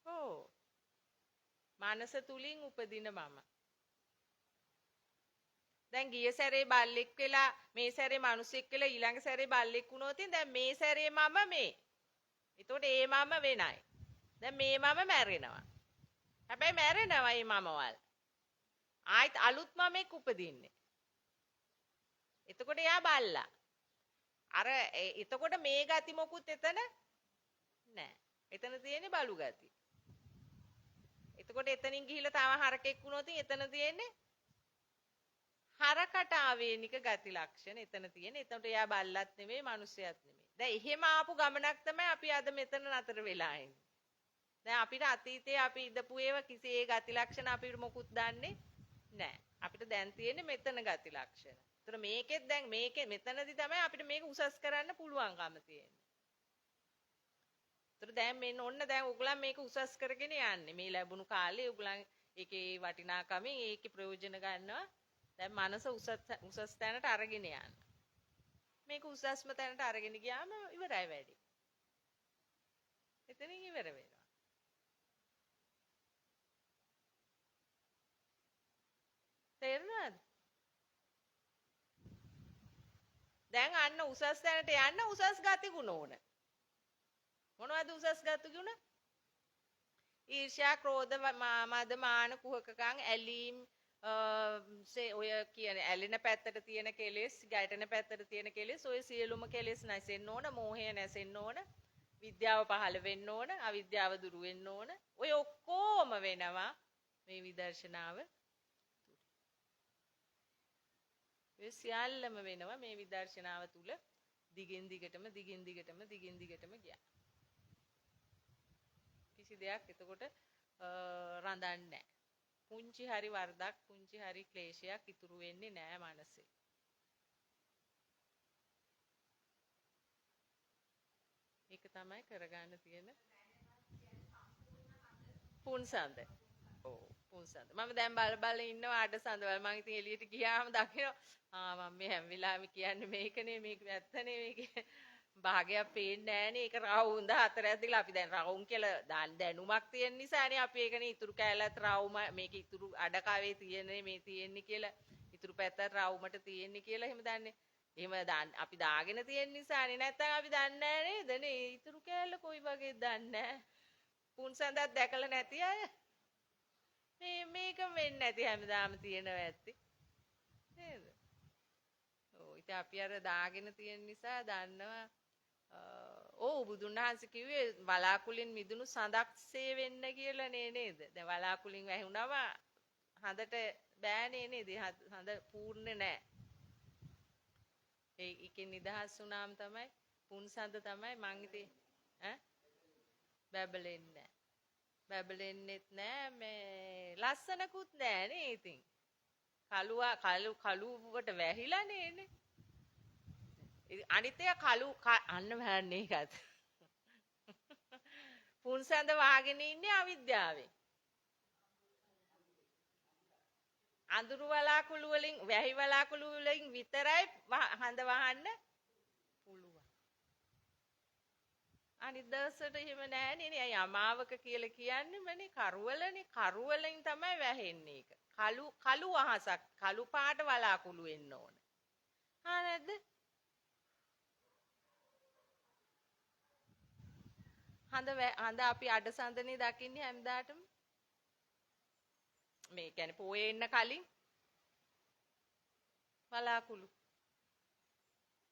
ඔව්. මනස තුලින් උපදින මම. දැන් ගිය සැරේ බල්ලෙක් වෙලා මේ සැරේ මිනිසෙක් වෙලා ඊළඟ සැරේ බල්ලෙක් වුණොත් දැන් මේ සැරේ මම මේ. එතකොට ඒ මම වෙනයි. දැන් මේ මම මැරෙනවා. හැබැයි මැරෙනවා මේ මමවල්. ආයිත් අලුත් මමෙක් උපදින්නේ. එතකොට එයා බල්ලා. අර එතකොට මේ ගති මොකුත් එතන නෑ. එතන තියෙන්නේ බලු ගති. එතකොට එතනින් ගිහිල්ලා තව හරකෙක් වුණොත් එතන තියෙන්නේ හරකට ආවේනික ගති ලක්ෂණ එතන තියෙන්නේ. එතකොට එයා බල්ලත් නෙමෙයි මිනිස්සයත් නෙමෙයි. දැන් එහෙම ආපු ගමනක් තමයි අපි අද මෙතන නතර වෙලා ඉන්නේ. දැන් අපිට අතීතයේ අපි ඉදපු ඒවා කිසි ඒ ගති ලක්ෂණ අපිට මොකුත් දන්නේ නැහැ. අපිට දැන් තියෙන්නේ මෙතන ගති ලක්ෂණ. ඒතර මේකෙත් දැන් මෙතනදී තමයි අපිට මේක උසස් කරන්න පුළුවන්කම තියෙන්නේ. ඒතර දැන් මෙන්න ඔන්න දැන් ඔයගලන් මේක උසස් කරගෙන යන්නේ. මේ ලැබුණු කාලේ ඔයගලන් ඒකේ වටිනාකමින් ඒකේ ප්‍රයෝජන ගන්නවා. දැන් මනස උසස් තැනට අරගෙන යන්න. මේක උසස්ම තැනට අරගෙන ගියාම ඉවරයි වැඩි. එතනින් ඉවර වෙනවා. තේරුණාද? දැන් අන්න උසස් තැනට යන්න උසස් ගති ගුණ ඕන. මොනවද උසස් ගති ගුණ? ඊර්ෂ්‍යා, ක්‍රෝධ, මද, මාන, කුහකකම්, ඇලීම්, ඔය කියන්නේ ඇලෙන පැත්තට තියෙන කෙලෙස්, ගැටෙන පැත්තට තියෙන කෙලෙස්, ඔය සියලුම කෙලෙස් නැසෙන්න ඕන, මෝහය නැසෙන්න ඕන, විද්‍යාව පහළ වෙන්න ඕන, අවිද්‍යාව දුරු වෙන්න ඕන. ඔය ඔක්කොම වෙනවා මේ විදර්ශනාව. ඒ සියල්ලම වෙනවා මේ විදර්ශනාව තුල දිගින් දිගටම ගියා. කිසි දෙයක් එතකොට රඳන්නේ නැහැ. පුංචි හරි වරදක්, පුංචි හරි ක්ලේශයක් ඉතුරු වෙන්නේ නැහැ මනසේ. ඒක තමයි කරගන්න තියෙන පුන්සඳ. ඔව් පුන්සඳ. මම දැන් බල ඉන්නවා අඩ සඳවල්. මම ඉතින් එළියට ගියාම දකිනවා මම මේ හැම වෙලාවෙම කියන්නේ මේකනේ මේක ඇත්තනේ මේක භාගයක් පේන්නේ නැහනේ. ඒක රවුම්ද හතර ඇදලා අපි දැන් රවුම් කියලා දැනුමක් තියෙන නිසානේ අපි ඒකනේ ඉතුරු කැලලත් රවුම මේක ඉතුරු අඩකාවේ තියෙන්නේ මේ තියෙන්නේ කියලා ඉතුරු පැත්තත් රවුමට තියෙන්නේ කියලා එහෙම දන්නේ. එහෙම අපි දාගෙන තියෙන නිසානේ. නැත්තම් අපි දන්නේ නැහැ නේද නේ ඉතුරු කැලල කොයි වගේද දන්නේ නැහැ. පුන්සඳක් දැකලා නැති අය මේක වෙන්නේ නැති හැමදාම තියෙනවා ඇත්තේ. නේද? ඔව් ඉතින් අපි අර දාගෙන තියෙන නිසා දන්නවා ඔව් බුදුන් වහන්සේ කිව්වේ වලාකුලින් මිදුණු සඳක්සේ වෙන්න කියලා නේද? දැන් වලාකුලින් වැහුණම හඳට බෑනේ නේද? හඳ පූර්ණ නෑ. ඒකෙන් නිදහස් වුණාම තමයි පුන්සඳ තමයි මං ඉතින් බැබලෙන්නේ නෑ. බැබලෙන්නෙත් නෑ මේ ලස්සනකුත් නෑ නේ ඉතින්. කළුවට වැහිලා නේනේ. අනිත් එක කළු අන්න වැන්නේ ඒකත්. පුන්සඳ වහගෙන ඉන්නේ අවිද්‍යාවෙන්. අඳුරු වලාකුළු වලින් වැහි වලාකුළු වලින් විතරයි හඳ වහන්න පුළුවන්. අනිත් දවසට එහෙම නෑනේ නේ. යමාවක කියලා කියන්නේමනේ කරුවලනේ. කරුවලින් තමයි වැහෙන්නේ ඒක. කළු අහසක් කළු පාට වලාකුළු වෙන්න ඕන. හා නැද්ද? හඳ අපි අඩසඳනේ දකින්නේ හැමදාටම. මේ කියන්නේ පොයේ එන්න කලින් වලාකුළු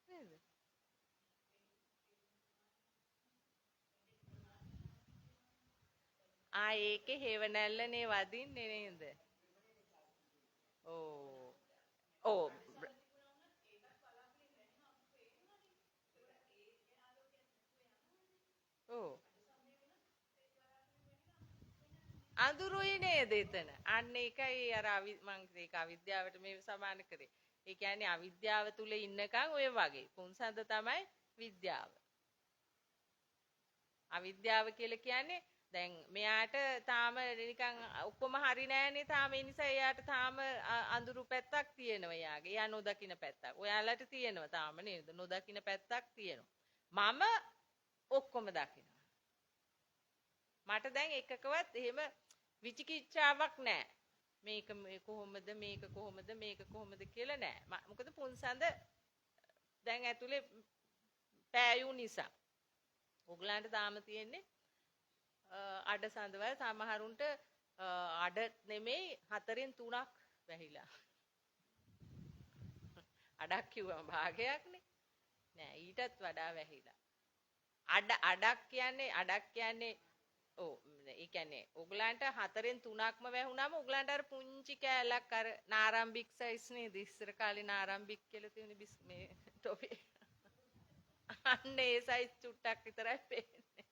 නේද? ඒකේ හේවණැල්ලනේ වදින්නේ නේද? ඕ ඕ ඕ අඳුරුයි නේද එතන? අන්න ඒකයි අර මං ඒක අවිද්‍යාවට මේ සමාන කරේ. ඒ කියන්නේ අවිද්‍යාව තුල ඉන්නකන් ඔය වගේ. පුන්සඳ තමයි විද්‍යාව. අවිද්‍යාව කියලා කියන්නේ දැන් මෙයාට තාම නිකන් ඔක්කොම හරි නෑනේ තාම ඒ නිසා එයාට තාම අඳුරු පැත්තක් තියෙනවා එයාගේ. එයා නොදකින පැත්තක්. ඔයාලට තියෙනවා තාම නේද? නොදකින පැත්තක් තියෙනවා. මම ඔක්කොම දකිනවා. මට දැන් එකකවත් එහෙම විචිකිච්ඡාවක් නෑ. මේක කොහොමද මේක කොහොමද කියලා නෑ. මොකද පුන්සඳ දැන් ඇතුලේ පෑයු නිසා. ඔයගලන්ට තාම තියෙන්නේ අඩසඳවල් සමහරුන්ට අඩ නෙමෙයි 4න් 3ක් වැහිලා. අඩක් කිව්වම භාගයක්නේ. නෑ ඊටත් වඩා වැහිලා. අඩක් කියන්නේ ඔව් ඒ කියන්නේ ඔයගලන්ට 4න් 3ක්ම වැහුණාම ඔයගලන්ට අර පුංචි කෑල්ලක් අර නාරම්බික් සයිස් නේද ඉස්සර කාලේ නාරම්බික් කියලා තියෙන මේ ටොෆි. අන්න ඒ සයිස් චුට්ටක් විතරයි පේන්නේ.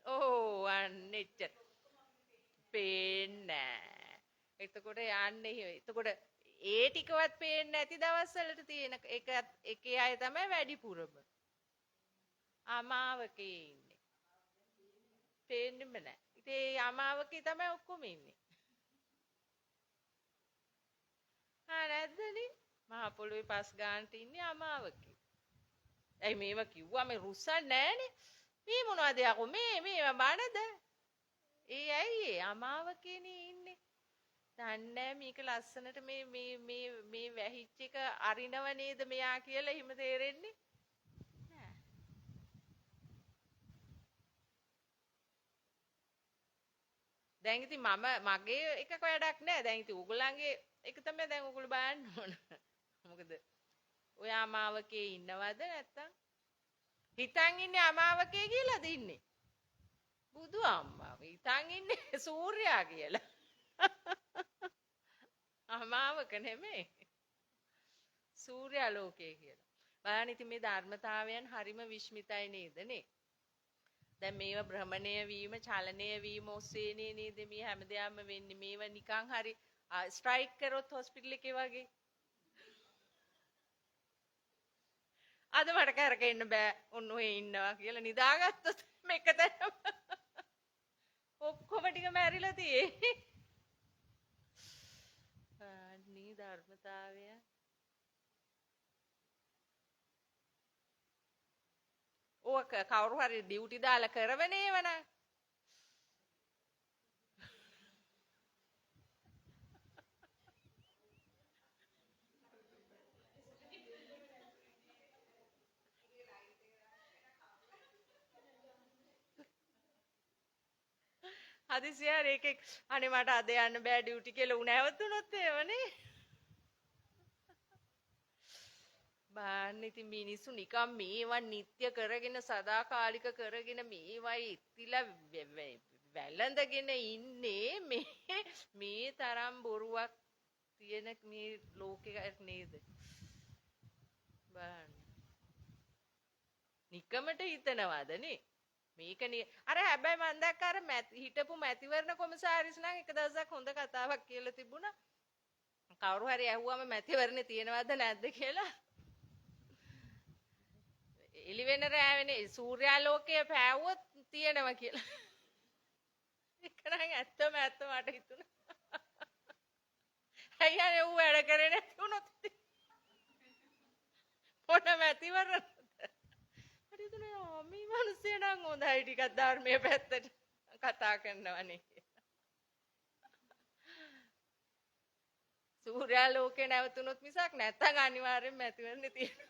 ඕ අන්න එච්චර. පේන්නේ නෑ. එතකොට යන්නේ එතකොට ඒ ටිකවත් පේන්නේ නැති දවස්වලට තියෙන එකේ අය තමයි වැඩිපුරම. අමාවකේ ඉන්නේ. පේන්නෙම නෑ. ඉතින් ඒ අමාවකේ තමයි ඔක්කොම ඉන්නේ. නැද්දනේ? මහ පොළොවේ පස් ගන්නට ඉන්නේ අමාවකේ. ඇයි මේව කිව්වම රුස්සන්නේ නෑනේ? මේ මොනවද යකෝ මේව බනද? ඇයි අමාවකේනේ ඉන්නේ. දන්නේ මේක ලස්සනට මේ වැහිච්ච එක අරිනව නේද මෙයා කියලා හිම තේරෙන්නේ නෑ. දැන් ඉතින් මගේ එකක වැඩක් නෑ. දැන් ඉතින් ඕගොල්ලන්ගේ එක තමයි දැන් ඕගොල්ලෝ බලන්න ඕන. මොකද ඔය අමාවකේ ඉන්නවද නැත්තම් හිතන් ඉන්නේ අමාවකේ කියලාද ඉන්නේ? බුදු අම්මා හිතන් ඉන්නේ සූර්යා කියලා. අමාවක නෙමෙයි. සූර්යා ලෝකයේ කියලා. බලන්න ඉතින් මේ ධර්මතාවයන් හරිම විශ්මිතයි නේද නේ? දැන් මේව භ්‍රමණය වීම, චලනය වීම ඔස්සේනේ නේද මේ හැමදේම වෙන්නේ. මේව නිකන් හරි ස්ට්‍රයික් කරොත් හොස්පිටල් එකේ වගේ. අද මට කරකෙන්න බෑ. ඔන්න ඔය ඉන්නවා කියලා නිදාගත්තොත් මේක තැනම ඔක්කොම ටික මැරිලා තියෙන්නේ. අනේ ධර්මතාවය. ඕක කවුරු හරි ඩියුටි දාලා කරවනේව නං. හදිසියෙ ඒකෙක් අනේ මට අද යන්න බෑ ඩියුටි කියලා උ නැවතුනොත් එහෙමනේ. බාන්න ඉතින් මිනිස්සු නිකම් මේවා නිත්‍ය කරගෙන සදාකාලික කරගෙන මේවයි ඉතිලා වැළඳගෙන ඉන්නේ මේ තරම් බොරුවක් තියෙන මේ ලෝකෙක නේද? බාන්න. නිකමට හිතනවාද නේ? මේක අර හැබැයි මම දැක්ක අර හිටපු මැතිවරණ කොමසාරිස් නම් එක දවසක් හොඳ කතාවක් කියලා තිබුණා. කවුරු හරි ඇහුවම මැතිවරණේ තියෙනවද නැද්ද කියලා. එළි වෙන රෑවෙනේ සූර්යාලෝකයේ පෑවුවොත් තියෙනවා කියලා. ඒක නම් ඇත්තම මට හිතුණා. අයියානේ ඌ වැඩ කරේ නැති වුණොත් පොඩ මැතිවරණ. හරි හිතුණා මේ මිනිස්සු නම් හොඳයි ටිකක් ධර්මයේ පැත්තට කතා කරනවනේ. සූර්යාලෝකේ නැවතුනොත් මිසක් නැත්තම් අනිවාර්යෙන් මැතිවරණේ තියෙනවා.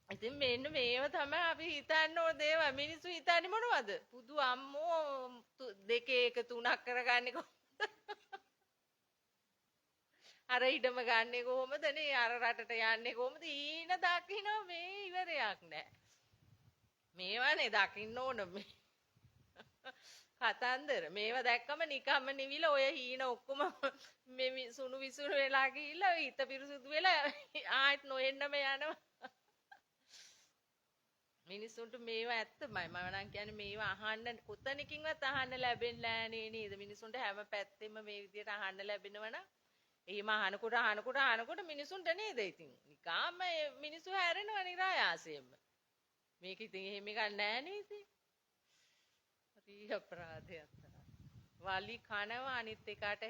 ඉතින් මෙන්න මේව තමයි අපි හිතන්න ඕන දේවල්. මිනිස්සු හිතන්නේ මොනවද? පුදු අම්මෝ දෙකේ එක තුනක් කරගන්නේ කොහොමද? අර ඉඩම ගන්නෙ කොහොමද නේ? අර රටට යන්නේ කොහොමද? ඊන දකින්න මේ ඉවරයක් නෑ. මේවනේ දකින්න ඕන මේ. කතන්දර. මේව දැක්කම නිකම්ම නිවිල ඔය හීන ඔක්කොම මේ සුණු විසුණු වෙලා ගිහිල්ලා හිත පිරිසුදු වෙලා ආයෙත් නොඑන්නම යනවා. මිනිස්සුන්ට මේවා ඇත්තමයි. මම නම් කියන්නේ මේවා අහන්න කොතනකින්වත් අහන්න ලැබෙන්නේ නැහැ නේද? මිනිස්සුන්ට හැම පැත්තෙම මේ විදියට අහන්න ලැබෙනවනම් එහෙම අහනකොට මිනිස්සුන්ට නේද ඉතින් නිකාම මිනිස්සු හැරෙනවා නිරායාසයෙන්ම. මේක ඉතින් එහෙම එකක් නැහැ නේද? හරි අපරාධයක් තමයි. වලි කනවා අනිත් එකට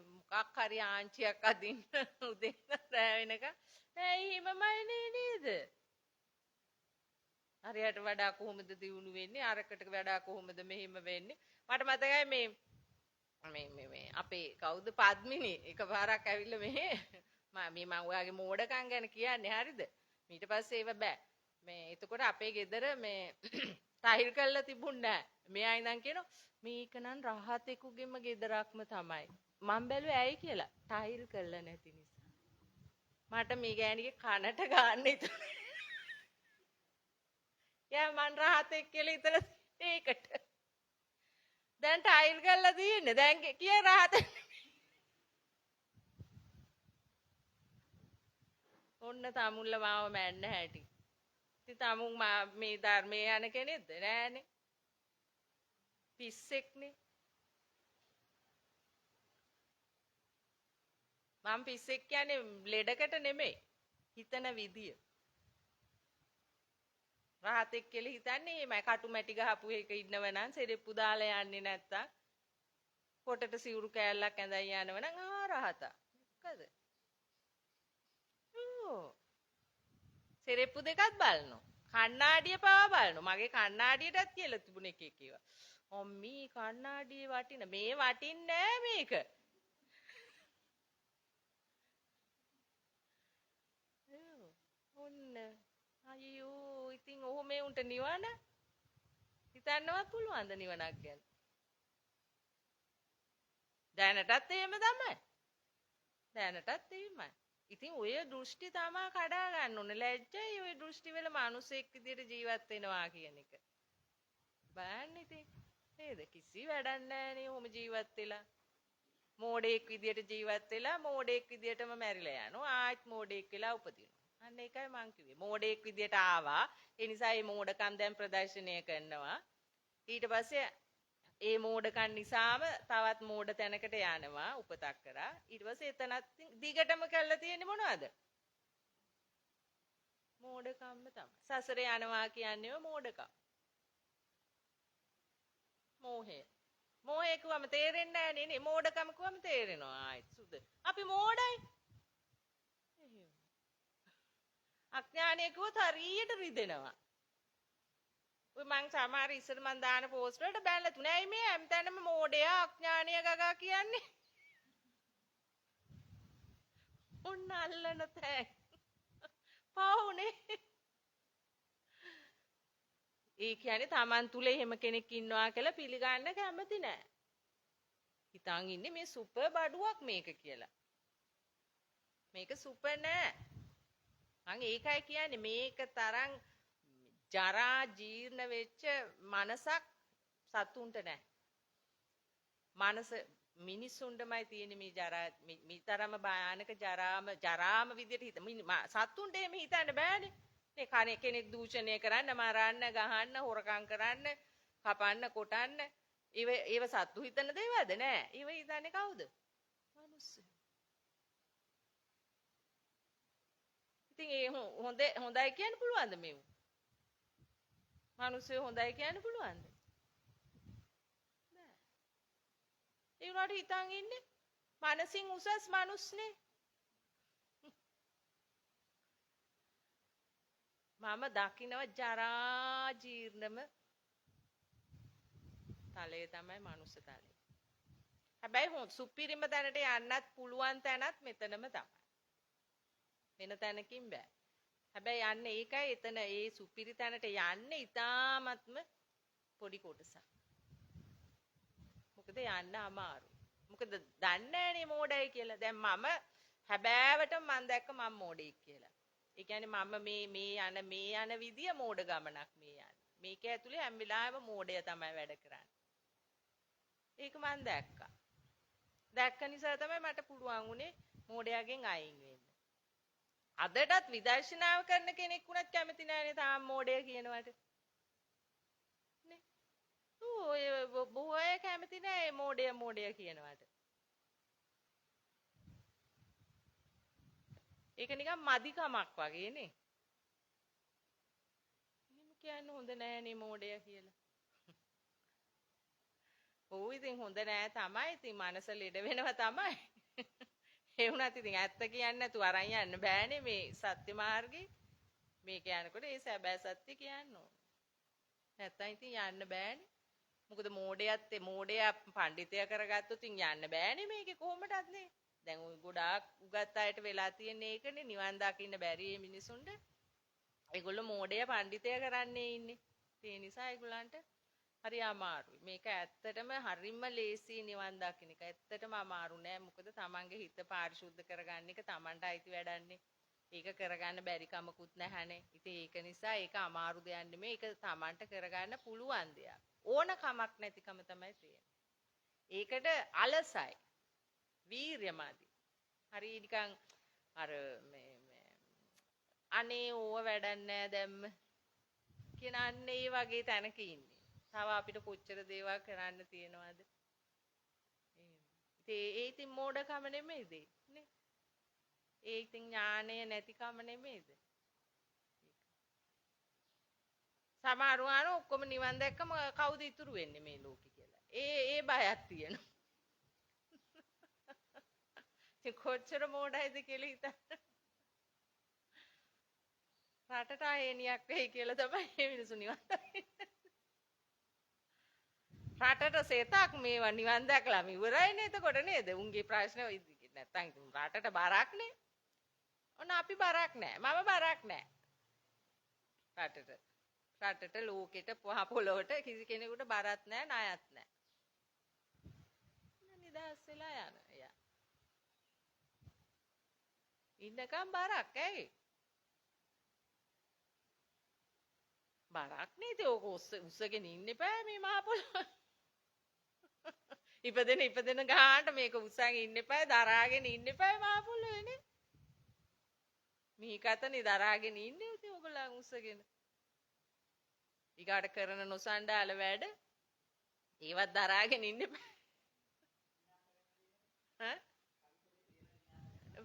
මොකක් හරි ආංචියක් අදින්න උදේ රෑ වෙනකන්. ඇයි එහෙමමයි නේද? හරියට වඩා කොහොමද දියුණු වෙන්නේ අරකට වඩා කොහොමද මෙහෙම වෙන්නේ මට මතකයි මේ අපේ කවුද පද්මිනි එකපාරක් ඇවිල්ලා මම ඔයාගේ මෝඩකම් ගැන කියන්නේ හරිද ඊට පස්සේ ඒව බෑ මේ එතකොට අපේ ගෙදර මේ ටයිල් කරලා තිබුණේ නැහැ මෙයා ඉඳන් කියනවා මේක නම් රහතෙකුගේම ගෙදරක්ම තමයි මම බැලුවේ ඇයි කියලා ටයිල් කරලා නැති නිසා මට මේ ගෑණිගේ කනට ගන්න ඉතුරුනේ යා මන් රහතෙක් කියලා ඉතල ඒකට දැන් ටයිල් කරලා තියෙන්නේ දැන් කිය රහතෙක් ඔන්න තමුල්ල මාව මැන්න හැටි ඉතින් තමුන් මේ ධර්මයේ යන කෙනෙක්ද නෑනේ පිස්සෙක්නේ මම පිස්සෙක් කියන්නේ ලෙඩකට නෙමෙයි හිතන විදිය රහතෙක් කියලා හිතන්නේ මම කටු මැටි ගහපු එක ඉන්නව නම් සෙරෙප්පු දාලා යන්නේ නැත්තම් කොටට සිවුරු කෑල්ලක් ඇඳන් යනව නම් රහතා මොකද සෙරෙප්පු දෙකත් බලනවා කණ්ණාඩිය පාවා බලනවා මගේ කණ්ණාඩියටත් කියලා තිබුණ එකේ කිව්වා අම්මී කණ්ණාඩියේ වටින මේ වටින්නේ නෑ මේක ඔන්න අයියෝ ඉතින් ඔහොම මේ උන්ට නිවන හිතන්නවත් පුළුවන්ද නිවනක් ගැන දැනටත් එහෙම තමයි දැනටත් එහෙමයි ඉතින් ඔය දෘෂ්ටි තමා කඩා ගන්න ඕනේ ලැජ්ජයි ඔය දෘෂ්ටි වල මිනිසෙක් විදියට ජීවත් වෙනවා කියන එක බලන්න ඉතින් නේද කිසි වැඩක් නැහැ නේ ඔහොම ජීවත් වෙලා මෝඩෙක් විදියට ජීවත් වෙලා මෝඩෙක් විදියටම මැරිලා යනවා ආයෙත් මෝඩෙක් වෙලා උපදිනවා අන්න ඒකයි මං කිව්වේ මෝඩෙක් විදියට ආවා ඒ නිසා මේ මෝඩකම් දැන් ප්‍රදර්ශනය කරනවා ඊට පස්සේ ඒ මෝඩකම් නිසාම තවත් මෝඩ තැනකට යනවා උපතක් කරා ඊට පස්සේ එතනත් දිගටම කරලා තියෙන්නේ මොනවද මෝඩකම්ම තමයි සසරේ යනවා කියන්නේ මෝඩකම් මෝහය කිව්වම තේරෙන්නේ නැහැ නේ මෝඩකම කිව්වම තේරෙනවා ආයෙත් සුද අපි මෝඩයි අඥානය කිව්වොත් හරියට රිදෙනවා. ඔය මං සමහර ඉස්සර මං දාන පෝස්ට් වලට බැලලා තුනේ. ඇයි මේ හැමතැනම මෝඩයා අඥානය ගගා කියන්නේ? ඔන්න අල්ලන තැන්. පවුනේ. ඒ කියන්නේ Taman තුල එහෙම කෙනෙක් ඉන්නවා කියලා පිළිගන්න කැමති නෑ. හිතන් ඉන්නේ මේ සුපර් බඩුවක් මේක කියලා. මේක සුපර් නෑ. මං ඒකයි කියන්නේ මේක තරම් ජරා ජීර්ණ වෙච්ච මනසක් සතුන්ට නෑ. මනස මිනිසුන්ටමයි තියෙන මේ ජරා මේ තරම භයානක ජරාම විදියට හිත සතුන්ට එහෙම හිතන්න බෑනේ. මේ කණේ කෙනෙක් දූෂණය කරන්න, මරන්න, ගහන්න, හොරකම් කරන්න, කපන්න, කොටන්න ඒව සතු හිතන දේවල්ද නෑ. ඒව හිතන්නේ කවුද? මිනිස්සු. ඉතින් ඒ හොඳයි කියන්න පුළුවන්ද මේව? මිනිස්සු හොඳයි කියන්න පුළුවන්ද? නෑ. ඒ උනාට හිතන් ඉන්නේ මනසින් උසස් මිනිස්නේ. මම දකින්නව ජරා ජීර්ණම තලයේ තමයි මනුස්ස තලය. හැබැයි සුපිරිම තැනට යන්නත් පුළුවන් තැනත් මෙතනම තමයි. වෙන තැනකින් බෑ. හැබැයි යන්නේ ඒකයි එතන ඒ සුපිරි තැනට යන්නේ ඊටාත්ම පොඩි කොටසක්. මොකද යන්න අමාරුයි. මොකද දන්නේ නැනේ මෝඩයි කියලා. දැන් මම හැබෑවට මම දැක්ක මම මෝඩෙක් කියලා. ඒ කියන්නේ මම මේ යන විදිය මෝඩ ගමනක් මේ යන්නේ. මේක ඇතුලේ හැම වෙලාවෙම මෝඩය තමයි වැඩ කරන්නේ. ඒක මම දැක්කා. දැක්ක නිසා තමයි මට පුළුවන් වුණේ මෝඩයාගෙන් අයින් වෙන්න. අදටත් විදර්ශනාව කරන කෙනෙක් වුණත් කැමති නැහැනේ තාම මෝඩය කියනවට. නේ? ඔය බොහෝ අය කැමති නැහැ මෝඩය කියනවට. ඒක නිකන් මදිකමක් වගේ නේ. එහෙම කියන්න හොඳ නෑනේ මෝඩය කියලා. ඔව් ඉතින් හොඳ නෑ තමයි. ඉතින් මනස ලෙඩ වෙනවා තමයි. ඒ වුණත් ඉතින් ඇත්ත කියන්නේ නැතුව අරන් යන්න බෑනේ මේ සත්‍ය මාර්ගේ. මේ කියනකොට ඒ සැබෑ සත්‍ය කියන්න ඕන. නැත්තම් ඉතින් යන්න බෑනේ. මොකද මෝඩයා පඬිතය කරගත්තොත් ඉතින් යන්න බෑනේ මේකේ කොහොමදත් නේ. දැන් ওই ගොඩාක් උගත් අයට වෙලා තියෙන ඒකනේ නිවන් දකින්න බැරි මේ මිනිසුන්ට. ඒගොල්ලෝ මෝඩය පඬිතය කරන්නේ ඉන්නේ. ඒ නිසා ඒගොල්ලන්ට හරි අමාරුයි. මේක ඇත්තටම හරිම ලේසි නිවන් දකින්න එක. ඇත්තටම අමාරු නෑ. මොකද තමන්ගේ හිත පාරිශුද්ධ කරගන්න එක තමන්ට අයිති වැඩන්නේ. ඒක කරගන්න බැරි කමකුත් නැහැනේ. ඉතින් ඒක නිසා ඒක අමාරු දෙයක් නෙමෙයි. ඒක තමන්ට කරගන්න පුළුවන් දෙයක්. ඕන කමක් නැතිකම තමයි තියෙන්නේ. ඒකට අලසයි. වීර්යමදි. හරි නිකන් අර අනේ ඕව වැඩක් නෑ දැම්ම කියන අන්නේ ඒ වගේ තැනක ඉන්නේ. තව අපිට කොච්චර දේවල් කරන්න තියෙනවද? ඒ ඉතින් මෝඩකම නෙමෙයිද? නේ? ඒ ඉතින් ඥානය නැතිකම නෙමෙයිද? සමහරව ඔක්කොම නිවන් දැක්කම කවුද ඉතුරු වෙන්නේ මේ ලෝකේ කියලා. ඒ බයක් තියෙනවා. කොච්චර මෝඩයිද කියලා හිතන්න. රටට ආයෙනියක් වෙයි කියලා තමයි මේ මිනිස්සු නිවන් දකින්නේ. රටට සේතක් මේවා නිවන් දැකලාම ඉවරයිනේ එතකොට නේද? උන්ගේ ප්‍රශ්න නැත්තම් රටට බරක් නේ. ඔන්න අපි බරක් නෑ. මම බරක් නෑ. රටට ලෝකෙට පොළොවට කිසි කෙනෙකුට බරක් නෑ ණයක් නෑ. නිදහස් වෙලා යන. ඉන්නකම් බරක් ඇයි? බරක් නේද? ඕක උස්සගෙන ඉන්න එපා මේ මහ පොළොව. ඉපදෙන ගානට මේක උස්සගෙන ඉන්න එපා, දරාගෙන ඉන්න එපා මහ පොළොවේනේ. මේකතනේ දරාගෙන ඉන්නේ ඉතින් ඔයගොල්ලන් උස්සගෙන. ඊගාට කරන නොසන්ඩාල වැඩ ඒවත් දරාගෙන ඉන්න එපා. ඈ?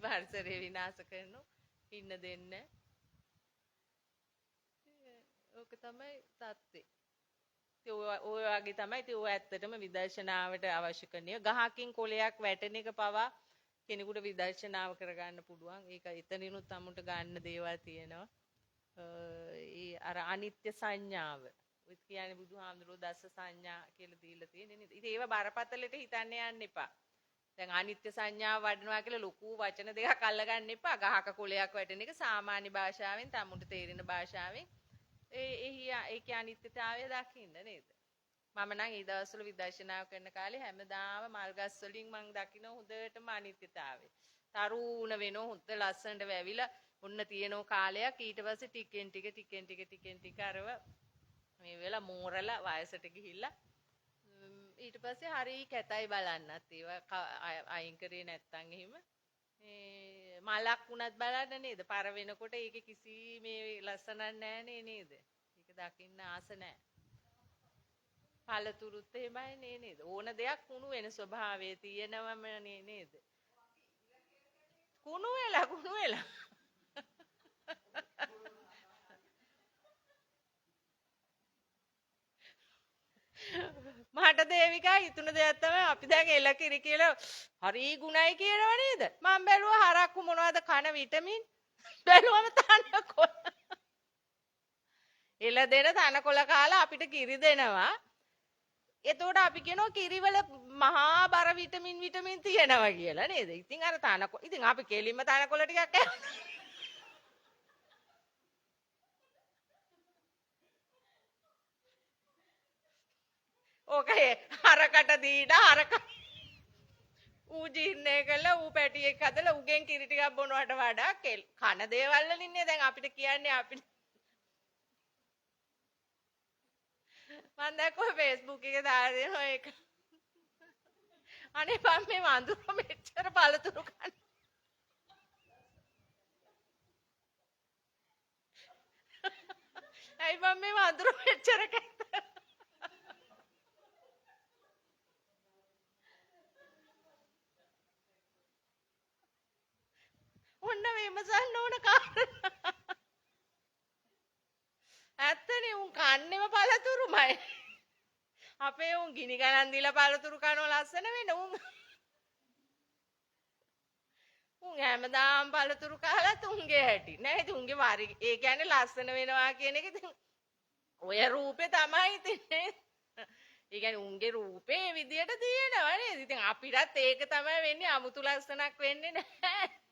පරිසරය විනාශ කරනවා ඉන්න දෙන්න. ඕක තමයි තත්ත්වේ. ඔය වගේ තමයි ඉතින් ඔය ඇත්තටම විදර්ශනාවට අවශ්‍ය කරන්නේ. ගහකින් කොලයක් වැටෙන එක පවා කෙනෙකුට විදර්ශනාව කරගන්න පුළුවන්. ඒක එතනිනුත් අමුට ගන්න දේවල් තියෙනවා. ඒ අර අනිත්‍ය සංඥාව. ඔය කියන්නේ බුදුහාමුදුරුවෝ දස සංඥා කියලා දීලා තියෙන්නේ නේද? ඉතින් ඒව බරපතලට හිතන්න යන්න එපා. දැන් අනිත්‍ය සංඥාව වඩනවා කියලා ලොකු වචන දෙකක් අල්ලගන්න එපා. ගහක කොලයක් වැටෙන එක සාමාන්‍ය භාෂාවෙන් තමුන්ට තේරෙන භාෂාවෙන් ඒකේ අනිත්‍යතාවය දකින්න නේද? මම නම් ඒ දවස්වල විදර්ශනා කරන කාලේ හැමදාම මල් ගස් වලින් මම දකින්න හොඳටම අනිත්‍යතාවය. තරුණ වෙනෝ හොඳ ලස්සනට වැවිලා ඔන්න තියෙනෝ කාලයක් ඊට පස්සේ ටිකෙන් ටික අරව මේ වෙලා මෝරලා වයසට ගිහිල්ලා ඊට පස්සේ හරි කැතයි බලන්නත් ඒවා අයින් කරේ නැත්තම් එහෙම මේ මලක් වුණත් බලන්න නේද? පර වෙනකොට ඒකේ කිසි මේ ලස්සනක් නැහැ නේද? ඒක දකින්න ආස නැහැ. පළතුරුත් එහෙමයි නේද? ඕන දෙයක් කුණු වෙන ස්වභාවය තියෙනවම නේද? කුණු වෙලා. මට දේවිකා හිතුන දෙයක් තමයි අපි දැන් එල කිරි කියලා හරි ගුණයි කියනව නේද? මම බැලුවා හරක්කු මොනවද කන විටමින් බැලුවම තනකොළ. එල දෙන තනකොළ කාලා අපිට කිරි දෙනවා. එතකොට අපි කියනවා කිරිවල මහා බර විටමින් තියෙනවා කියලා නේද? ඉතින් අර තනකොළ ඉතින් අපි කෙලින්ම තනකොළ ටිකක් කෑවා. ඕකේ හරකට දීලා හරක ඌ ජීර්ණය කළා ඌ පැටි එක හදලා ඌගෙන් කිරි ටිකක් බොනවට වඩා කන දේවල් වල ඉන්නේ දැන් අපිට කියන්නේ අපිට මම දැක්කෝ Facebook එකේ දාලා දෙනවා ඒක අනේ මම මේ වඳුර මෙච්චර පළතුරු කන ඇයි මම මේ වඳුර මෙච්චර කැත ඔන්න විමසන්න ඕන කාරණා. ඇත්තනේ උන් කන්නේම පළතුරුමයි. අපේ උන් ගිනි ගණන් දීලා පළතුරු කනෝ ලස්සන වෙන උන්. උන් හැමදාම පළතුරු කහලා තුන්ගේ හැටි. නේද උන්ගේ වාරි ඒ කියන්නේ ලස්සන වෙනවා කියන එක ඉතින් ඔය රූපේ තමයි තින්නේ. ඒ කියන්නේ උන්ගේ රූපේ විදියට තියෙනවා නේද? ඉතින් අපිටත් ඒක තමයි වෙන්නේ අමුතු ලස්සනක් වෙන්නේ නැහැ.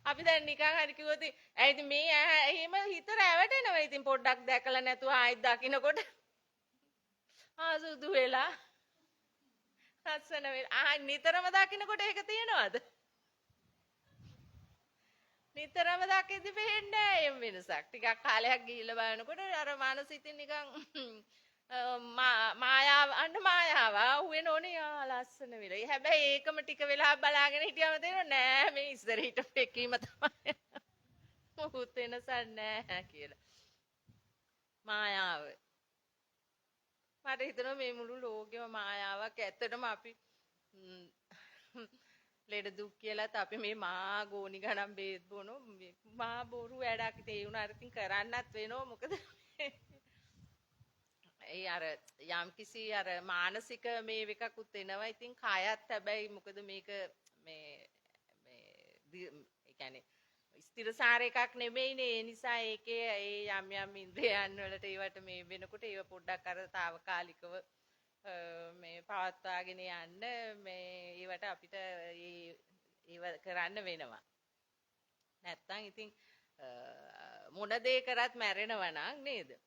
අපි දැන් නිකන් හරි කිව්වොත් ඇයි ඉතින් මේ එහෙම හිත රැවටෙනවා ඉතින් පොඩ්ඩක් දැකලා නැතුව ආයෙත් දකින්නකොට සුදු වෙලා ලස්සන වෙලා නිතරම දකින්නකොට ඒක තියෙනවද නිතරම දකිද්දි පේන්නේ නැහැ එම් වෙනසක් ටිකක් කාලයක් ගිහිල්ලා බලනකොට අර මානස ඉතින් නිකන් මායාව අහුවෙන ඕනේ යා ලස්සන වෙලා. හැබැයි ඒකම ටික වෙලා බලාගෙන හිටියම තේරෙන්නේ නෑ මේ ඉස්සර හිටපු එකීම තමයි. මොකුත් වෙනසක් නෑ කියලා. මායාව. මට හිතෙනවා මේ මුළු ලෝකෙම මායාවක්. ඇත්තටම අපි ලෙඩ දුක් කියලාත් අපි මේ මහා ගෝණි ගණන් බේත් බොනෝ මහා බොරු වැඩක් ඉතින් ඒ උනාට ඉතින් කරන්නත් වෙනවා මොකද ඒ අර යම්කිසි අර මානසික මේ එකකුත් එනවා. ඉතින් කායත් හැබැයි මොකද මේක මේ ඒ කියන්නේ ස්ථිරසාර එකක් නෙමෙයිනේ. ඒ නිසා ඒකේ ඒ යම් ඉන්ද්‍රයන් වලට ඒවට මේ වෙනකොට ඒව පොඩ්ඩක් අර తాවකාලිකව මේ පවත්වාගෙන යන්න මේ ඒවට අපිට ඒව කරන්න වෙනවා. නැත්තම් ඉතින් මොන දේ කරත් මැරෙනවා නං නේද?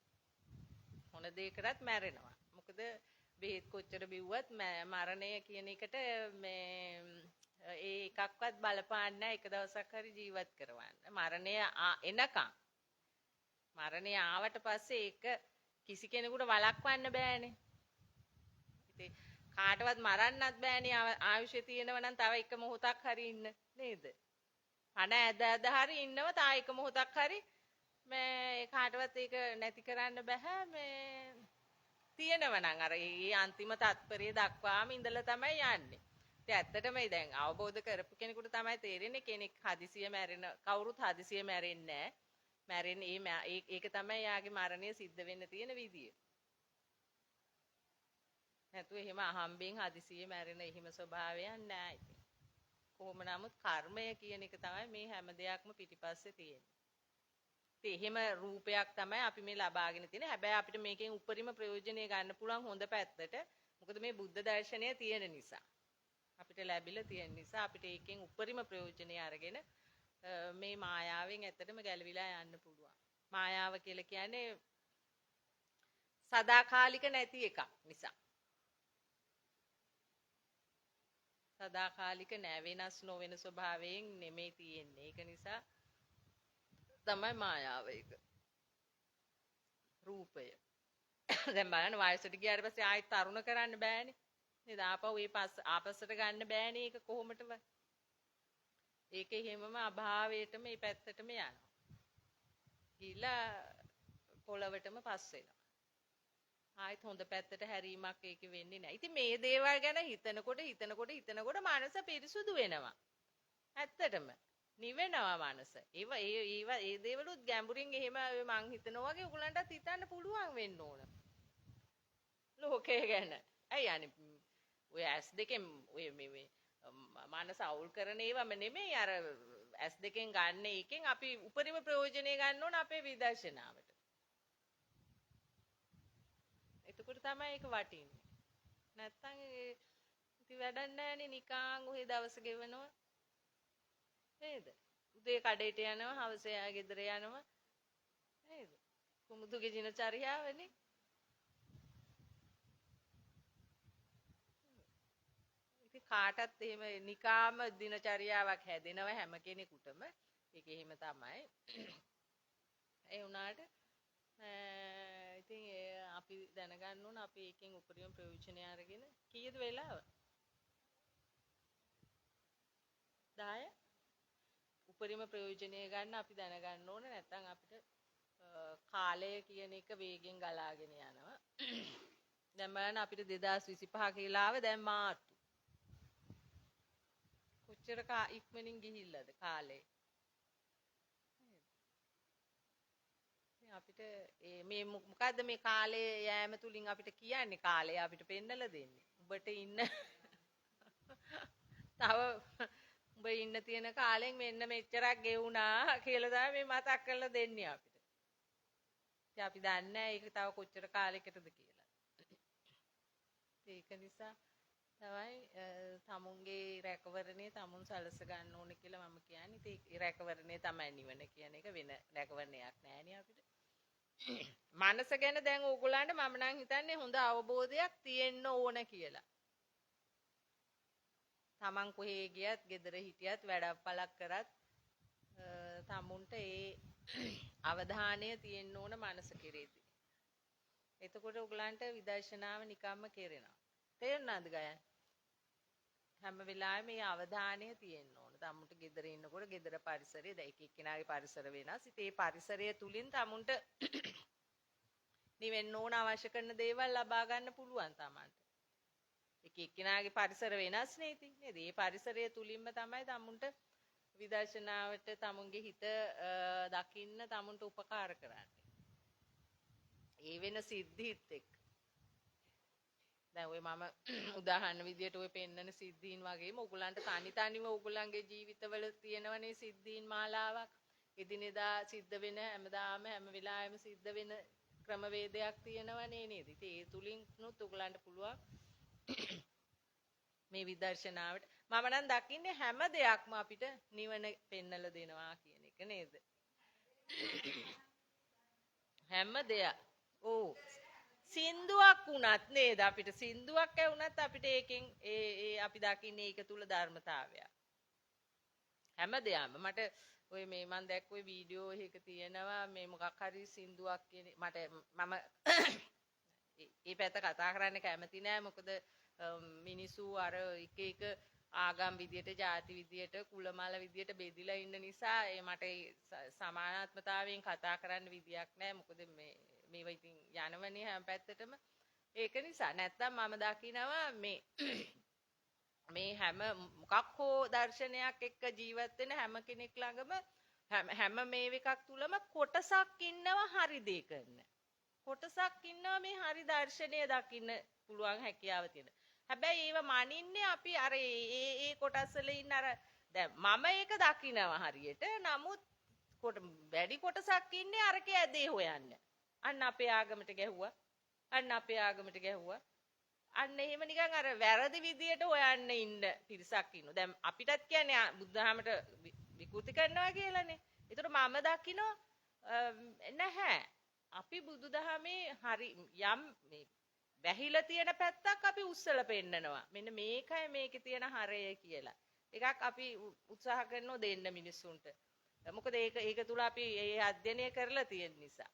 මොන දේ කරත් මැරෙනවා. මොකද බෙහෙත් කොච්චර බිව්වත් මරණය කියන එකට මේ ඒ එකක්වත් බලපාන්නේ නැහැ එක දවසක් හරි ජීවත් කරවන්න. මරණය එනකම් මරණය ආවට පස්සේ ඒක කිසි කෙනෙකුට වළක්වන්න බෑනේ. ඉතින් කාටවත් මරන්නත් බෑනේ ආයුෂය තියෙනවා නම් තව එක මොහොතක් හරි ඉන්න නේද? පණ ඇද හරි ඉන්නව තා එක මොහොතක් හරි මේ කාටවත් ඒක නැති කරන්න බෑ මේ තියෙනව නම් අර ඒ අන්තිම තත්පරය දක්වාම ඉඳලා තමයි යන්නේ. ඉතින් ඇත්තටම දැන් අවබෝධ කරපු කෙනෙකුට තමයි තේරෙන්නේ කෙනෙක් හදිසිය මැරෙන කවුරුත් හදිසිය මැරෙන්නේ නැහැ. මැරෙන්නේ ඒක තමයි යාගේ මරණය සිද්ධ වෙන්න තියෙන විදිය. නැතුව එහෙම අහම්බෙන් හදිසිය මැරෙන එහෙම ස්වභාවයක් නැහැ ඉතින්. කොහොම නමුත් කර්මය කියන එක තමයි මේ හැම දෙයක්ම පිටිපස්සේ තියෙන්නේ. එහෙම රූපයක් තමයි අපි මේ ලබාගෙන තියෙන්නේ. හැබැයි අපිට මේකෙන් උපරිම ප්‍රයෝජනය ගන්න පුළුවන් හොඳ පැත්තට. මොකද මේ බුද්ධ දර්ශනය තියෙන නිසා. අපිට ලැබිලා තියෙන නිසා අපිට ඒකෙන් උපරිම ප්‍රයෝජනය අරගෙන මේ මායාවෙන් ඇත්තටම ගැලවිලා යන්න පුළුවන්. මායාව කියලා කියන්නේ සදාකාලික නැති එකක් නිසා. සදාකාලික නෑ, වෙනස් නොවන ස්වභාවයෙන් නෙමෙයි තියෙන්නේ. ඒක නිසා තමයි මායාව එක. රූපය. දැන් බලන්න වයසට ගියාට පස්සේ ආයෙත් තරුණ කරන්න බෑනේ. නේද? ආපස්සට ගන්න බෑනේ ඒක කොහොමදවත්. ඒක එහෙමම අභාවයටම මේ පැත්තටම යනවා. ගිහිල්ලා පොළවටම පස් වෙනවා. ආයෙත් හොඳ පැත්තට හැරීමක් ඒක වෙන්නේ නැහැ. ඉතින් මේ දේවල් ගැන හිතනකොට මනස පිරිසුදු වෙනවා. ඇත්තටම නිවෙනවා මනස. ඒ දේවලුත් ගැඹුරින් එහෙම මං හිතනවා වගේ උගලන්ටත් හිතන්න පුළුවන් වෙන්න ඕන. ලෝකය ගැන. ඇයි අනේ ඔය ඇස් දෙකෙන් ඔය මේ මනස අවුල් කරන ඒවම නෙමෙයි අර ඇස් දෙකෙන් ගන්න එකෙන් අපි උපරිම ප්‍රයෝජනෙ ගන්න ඕන අපේ විදර්ශනාවට. එතකොට තමයි ඒක වටින්නේ. නැත්තම් ඉතින් වැඩක් නැහැනේ නිකන් ඔහේ දවස ගෙවනවා. නේද? උදේ කඩේට යනවා, හවස ගෙදර යනවා. නේද? කුමුදුගේ දිනචරියාවනේ. ඉතින් කාටත් එහෙම නිකාම දිනචරියාවක් හැදෙනවා හැම කෙනෙකුටම. ඒක එහෙම තමයි. ඒ වුණාට ඉතින් අපි දැනගන්න ඕන අපි එකෙන් උපරිම ප්‍රයෝජනය අරගෙන කීයද වෙලාව? 10 උපරිම ප්‍රයෝජනය ගන්න අපි දැනගන්න ඕන. නැත්නම් අපිට කාලය කියන එක වේගෙන් ගලාගෙන යනවා. දැන් බලන්න අපිට 2025 කියලා ආව දැන් මාර්තු. කොච්චර ඉක්මනින් ගිහිල්ලාද කාලේ. අපිට මේ මොකද්ද මේ කාලේ යෑම තුලින් අපිට කියන්නේ කාලය අපිට පෙන්නලා දෙන්නේ. උඹට ඉන්න තව උඹ ඉන්න තියෙන කාලෙන් මෙන්න මෙච්චරක් ගෙවුනා කියලා තමයි මේ මතක් කරලා දෙන්නේ අපිට. ඉතින් අපි දන්නේ නැහැ ඒක තව කොච්චර කාලයකටද කියලා. ඒක නිසා තමයි තමුන්ගේ රැකවරණය තමුන් සලස ගන්න ඕනේ කියලා මම කියන්නේ. ඉතින් ඒ රැකවරණය තමයි නිවන කියන එක වෙන රැකවරණයක් නෑනේ අපිට. මනස ගැන දැන් ඕගොල්ලන්ට මම නම් හිතන්නේ හොඳ අවබෝධයක් තියෙන්න ඕන කියලා. තමන් කොහේ ගියත්, ගෙදර හිටියත්, වැඩපලක් කරත් තමුන්ට ඒ අවධානය තියෙන්න ඕන මනස කෙරෙහිදී. එතකොට ඕගොල්ලන්ට විදර්ශනාව නිකම්ම කෙරෙනවා. තේරුණාද ගයන්? හැම වෙලාවෙම මේ අවධානය තියෙන්න ඕන. තමුන්ට ගෙදර ඉන්නකොට ගෙදර පරිසරය දැන් එක එක්කෙනාගේ පරිසර වෙනස්. ඉතින් ඒ පරිසරය තුලින් තමුන්ට නිවෙන්න ඕන අවශ්‍ය කරන දේවල් ලබා ගන්න පුළුවන් තමන්ට. එක එක්කෙනාගේ පරිසර වෙනස් නේ ඉතින්. නේද? ඒ පරිසරය තුලින්ම තමයි තමුන්ට විදර්ශනාවට තමුන්ගේ හිත දකින්න තමුන්ට උපකාර කරන්නේ. ඒ වෙන සිද්ධිත් එක්ක දැන් ඔය මම උදාහරණ විදියට ඔය පෙන්නන සිද්ධීන් වගේම ඔයගලන්ට තනිව ඔයගලන්ගේ ජීවිතවල තියෙනවනේ සිද්ධීන් මාලාවක්. එදිනෙදා සිද්ධ වෙන හැම වෙලාවෙම සිද්ධ වෙන ක්‍රමවේදයක් තියෙනවනේ නේද? ඉතින් ඒ තුලින්නුත් ඔයගලන්ට පුළුවන් මේ විදර්ශනාවට මම නම් දකින්නේ හැම දෙයක්ම අපිට නිවන පෙන්නලා දෙනවා කියන එක නේද? හැම දෙයක්. ඕ සින්දුවක් වුණත් නේද අපිට සින්දුවක් ඇහුණත් අපිට ඒකෙන් ඒ අපි දකින්නේ ඒක තුල ධර්මතාවය. හැම දෙයක්ම මට ඔය මේ මම දැක්ක ඔය වීඩියෝ එකක තියෙනවා මේ මොකක් හරි සින්දුවක් කියන මම ඒ පැත්ත කතා කරන්න කැමති නෑ මොකද මිනිස්සු අර එක ආගම් විදියට ජාති විදියට කුලමල විදියට බෙදිලා ඉන්න නිසා මට සමානාත්මතාවයෙන් කතා කරන්න විදියක් නෑ මොකද මේවා ඉතින් යනවනේ හැම පැත්තටම ඒක නිසා නැත්තම් මම දකිනවා මේ හැම මොකක් හෝ දර්ශනයක් එක්ක ජීවත් වෙන හැම කෙනෙක් ළඟම හැම මේ එකක් තුලම කොටසක් ඉන්නවා හරි දේ කරන කොටසක් ඉන්නවා මේ හරි දර්ශනය දකින්න පුළුවන් හැකියාව තියෙන හැබැයි ඒව මනින්නේ අපි අර ඒ කොටස් වල ඉන්න අර දැන් මම ඒක දකිනවා හරියට නමුත් වැඩි කොටසක් ඉන්නේ අරකේ ඇදේ හොයන්න අන්න අපේ ආගමට ගැහුවා. අන්න එහෙම නිකන් අර වැරදි විදියට හොයන්න ඉන්න පිරිසක් ඉන්නවා. දැන් අපිටත් කියන්නේ බුද්ධහමට විකෘති කරනවා කියලානේ. ඒතර මම දකිනවා නැහැ. අපි බුදුදහමේ හරි යම් මේ වැහිලා තියෙන පැත්තක් අපි උස්සලා පෙන්නනවා. මෙන්න මේකයි මේකේ තියෙන හරය කියලා. එකක් අපි උත්සාහ කරනවා දෙන්න මිනිස්සුන්ට. මොකද ඒක තුල අපි ඒ අධ්‍යයනය කරලා තියෙන නිසා.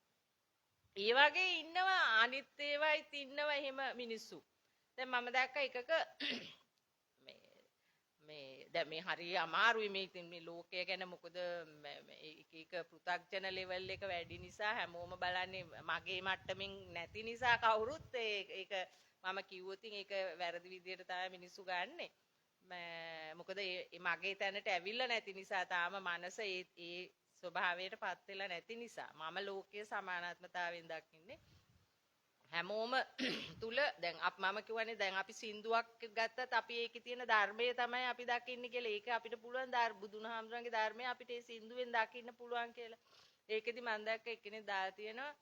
ඒ වගේ ඉන්නවා අනිත් ඒවායිත් ඉන්නවා එහෙම මිනිස්සු. දැන් මම දැක්ක එකක දැන් මේ හරිය අමාරුයි මේ ඉතින් මේ ලෝකය ගැන මොකද එක පෘථග්ජන ලෙවල් එක වැඩි නිසා හැමෝම බලන්නේ මගේ මට්ටමින් නැති නිසා කවුරුත් ඒක මම කිව්වොත් ඒක වැරදි විදියට තමයි මිනිස්සු ගන්නෙ. මොකද මගේ තැනට ඇවිල්ලා නැති නිසා තාම මනස ඒ ස්වභාවයට පත් වෙලා නැති නිසා මම ලෝකයේ සමානාත්මතාවයෙන් දකින්නේ හැමෝම තුල දැන් මම කියවනේ දැන් අපි සින්දුවක් ගත්තත් අපි ඒකේ තියෙන ධර්මය තමයි අපි දකින්නේ කියලා. ඒක අපිට පුළුවන් බුදුන් වහන්සේගේ ධර්මය අපිට ඒ සින්දුවෙන් දකින්න පුළුවන් කියලා. ඒකෙදි මම දැක්ක එක්කෙනෙක් දාලා තියෙනවා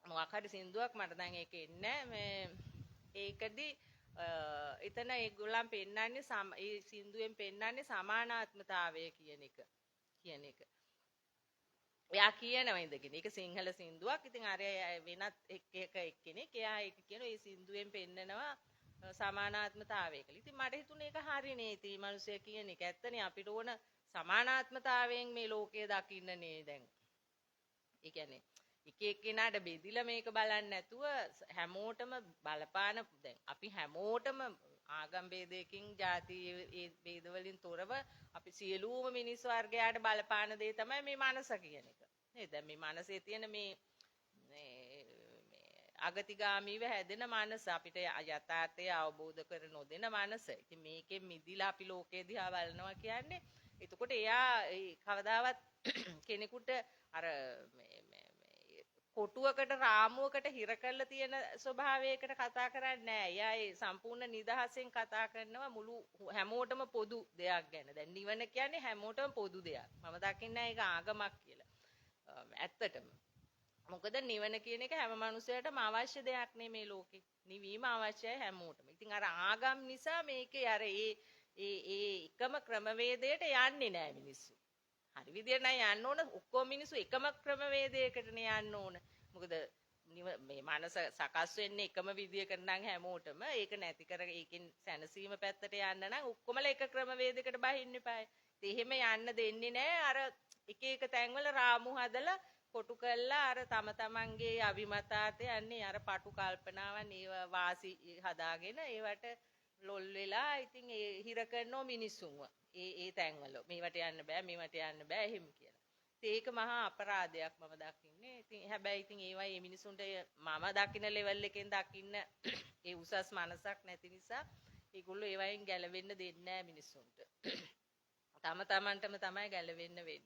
මොකක් හරි සින්දුවක් මට දැන් ඒක එන්නේ මේ ඒකෙදි එතන ඒගොල්ලන් පෙන්නන්නේ ඒ සින්දුවෙන් පෙන්නන්නේ සමානාත්මතාවය කියන එක. එයා කියනවා ඉඳගෙන. ඒක සිංහල සින්දුවක්. ඉතින් අර වෙනත් එක්කෙනෙක් එයා ඒක කියන ඒ සින්දුවෙන් පෙන්නනවා සමානාත්මතාවය කියලා. ඉතින් මට හිතුනේ ඒක හරිනේ. ඉතින් මේ මිනිස්සු කියන එක ඇත්තනේ අපිට ඕන සමානාත්මතාවයෙන් මේ ලෝකය දකින්නනේ දැන්. ඒ කියන්නේ එක එක්කෙනාට බෙදිලා මේක බලන්නේ නැතුව හැමෝටම බලපාන දැන් අපි හැමෝටම ආගම් ભેදයකින් ಜಾති ඒ ભેද වලින් තොරව අපි සියලුම මිනිස් වර්ගයාට බලපාන දේ තමයි මේ මනස කියන එක. නේද? දැන් මේ මනසේ තියෙන මේ අගතිගාමීව හැදෙන මනස අපිට යථාර්ථය අවබෝධ කර නොදෙන මනස. ඉතින් මේකෙන් මිදිලා අපි ලෝකේ දිහා බලනවා කියන්නේ එතකොට එයා කවදාවත් කෙනෙකුට අර කොටුවකට රාමුවකට හිර කරලා තියෙන ස්වභාවයකට කතා කරන්නේ නැහැ. එයා ඒ සම්පූර්ණ නිදහසෙන් කතා කරනවා මුළු හැමෝටම පොදු දෙයක් ගැන. දැන් නිවන කියන්නේ හැමෝටම පොදු දෙයක්. මම දකින්නේ ඒක ආගමක් කියලා. ඇත්තටම. මොකද නිවන කියන එක හැම මිනිසෙයටම අවශ්‍ය දෙයක් නේ මේ ලෝකේ. නිවීම අවශ්‍යයි හැමෝටම. ඉතින් අර ආගම් නිසා මේකේ අර ඒ එකම ක්‍රමවේදයට යන්නේ නැහැ මිනිස්සු. හරි විදියට නෑ යන්න ඕන ඔක්කොම මිනිස්සු එකම ක්‍රමවේදයකටනේ යන්න ඕන. මොකද මේ මනස සකස් වෙන්නේ එකම විදියකට නම් හැමෝටම ඒක නැති කර ඒකෙන් සැනසීම පැත්තට යන්න නම් ඔක්කොමලා එක ක්‍රමවේදයකට බහින්න එපායි. ඉතින් එහෙම යන්න දෙන්නේ නෑ අර එක එක තැන්වල රාමු හදලා කොටු කළා අර තමන්ගේ අභිමතාර්ථය යන්නේ අර පටු කල්පනාවන් ඒව වාසි හදාගෙන ඒවට ලොල් වෙලා ඉතින් ඒ හිර කරනෝ මිනිස්සුන්ව. ඒ තැන්වල මේවට යන්න බෑ එහෙම කියලා. ඒක මහා අපරාධයක් මම දකින්නේ. ඉතින් හැබැයි ඉතින් ඒවයි මේ මිනිසුන්ට මම දකින්න ලෙවල් එකෙන් දකින්න ඒ උසස් මනසක් නැති නිසා ඒගොල්ලෝ ඒවයින් ගැලවෙන්න දෙන්නේ නැහැ මිනිසුන්ට. තමන්ටම තමයි ගැලවෙන්න වෙන්නේ.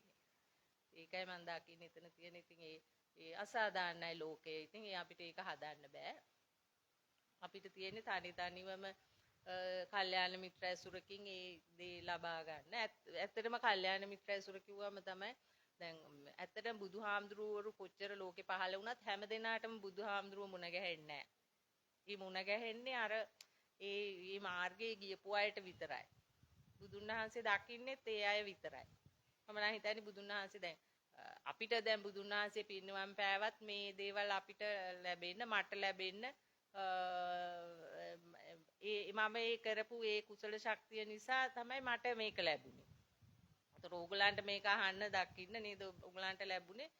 ඒකයි මම දකින්නේ එතන තියෙන ඉතින් ඒ අසාධාරණයි ලෝකේ. ඉතින් අපිට ඒක හදන්න බෑ. අපිට තියෙන්නේ තනිවම කල්යාණ මිත්‍ර ඇසුරකින් ඒ දේ ලබා ගන්න. ඇත්තටම කල්යාණ මිත්‍ර ඇසුර කිව්වම තමයි දැන් ඇත්තටම බුදුහාමුදුරුවෝ කොච්චර ලෝකේ පහළ වුණත් හැම දිනාටම බුදුහාමුදුරුවෝ මුණ ගැහෙන්නේ නැහැ. මේ මුණ ගැහෙන්නේ අර ඒ මාර්ගයේ ගියපු අයට විතරයි. බුදුන් වහන්සේ දකින්නෙත් ඒ අය විතරයි. මම නම් හිතන්නේ බුදුන් වහන්සේ දැන් අපිට දැන් බුදුන් වහන්සේ පිරිනිවන් පෑවත් මේ දේවල් අපිට ලැබෙන්න මට ලැබෙන්න මම ඒ කරපු ඒ කුසල ශක්තිය නිසා තමයි මට මේක ලැබුණේ. ඒතර ඕගලන්ට මේක අහන්න දකින්න නේද ඕගලන්ට ලැබුණේ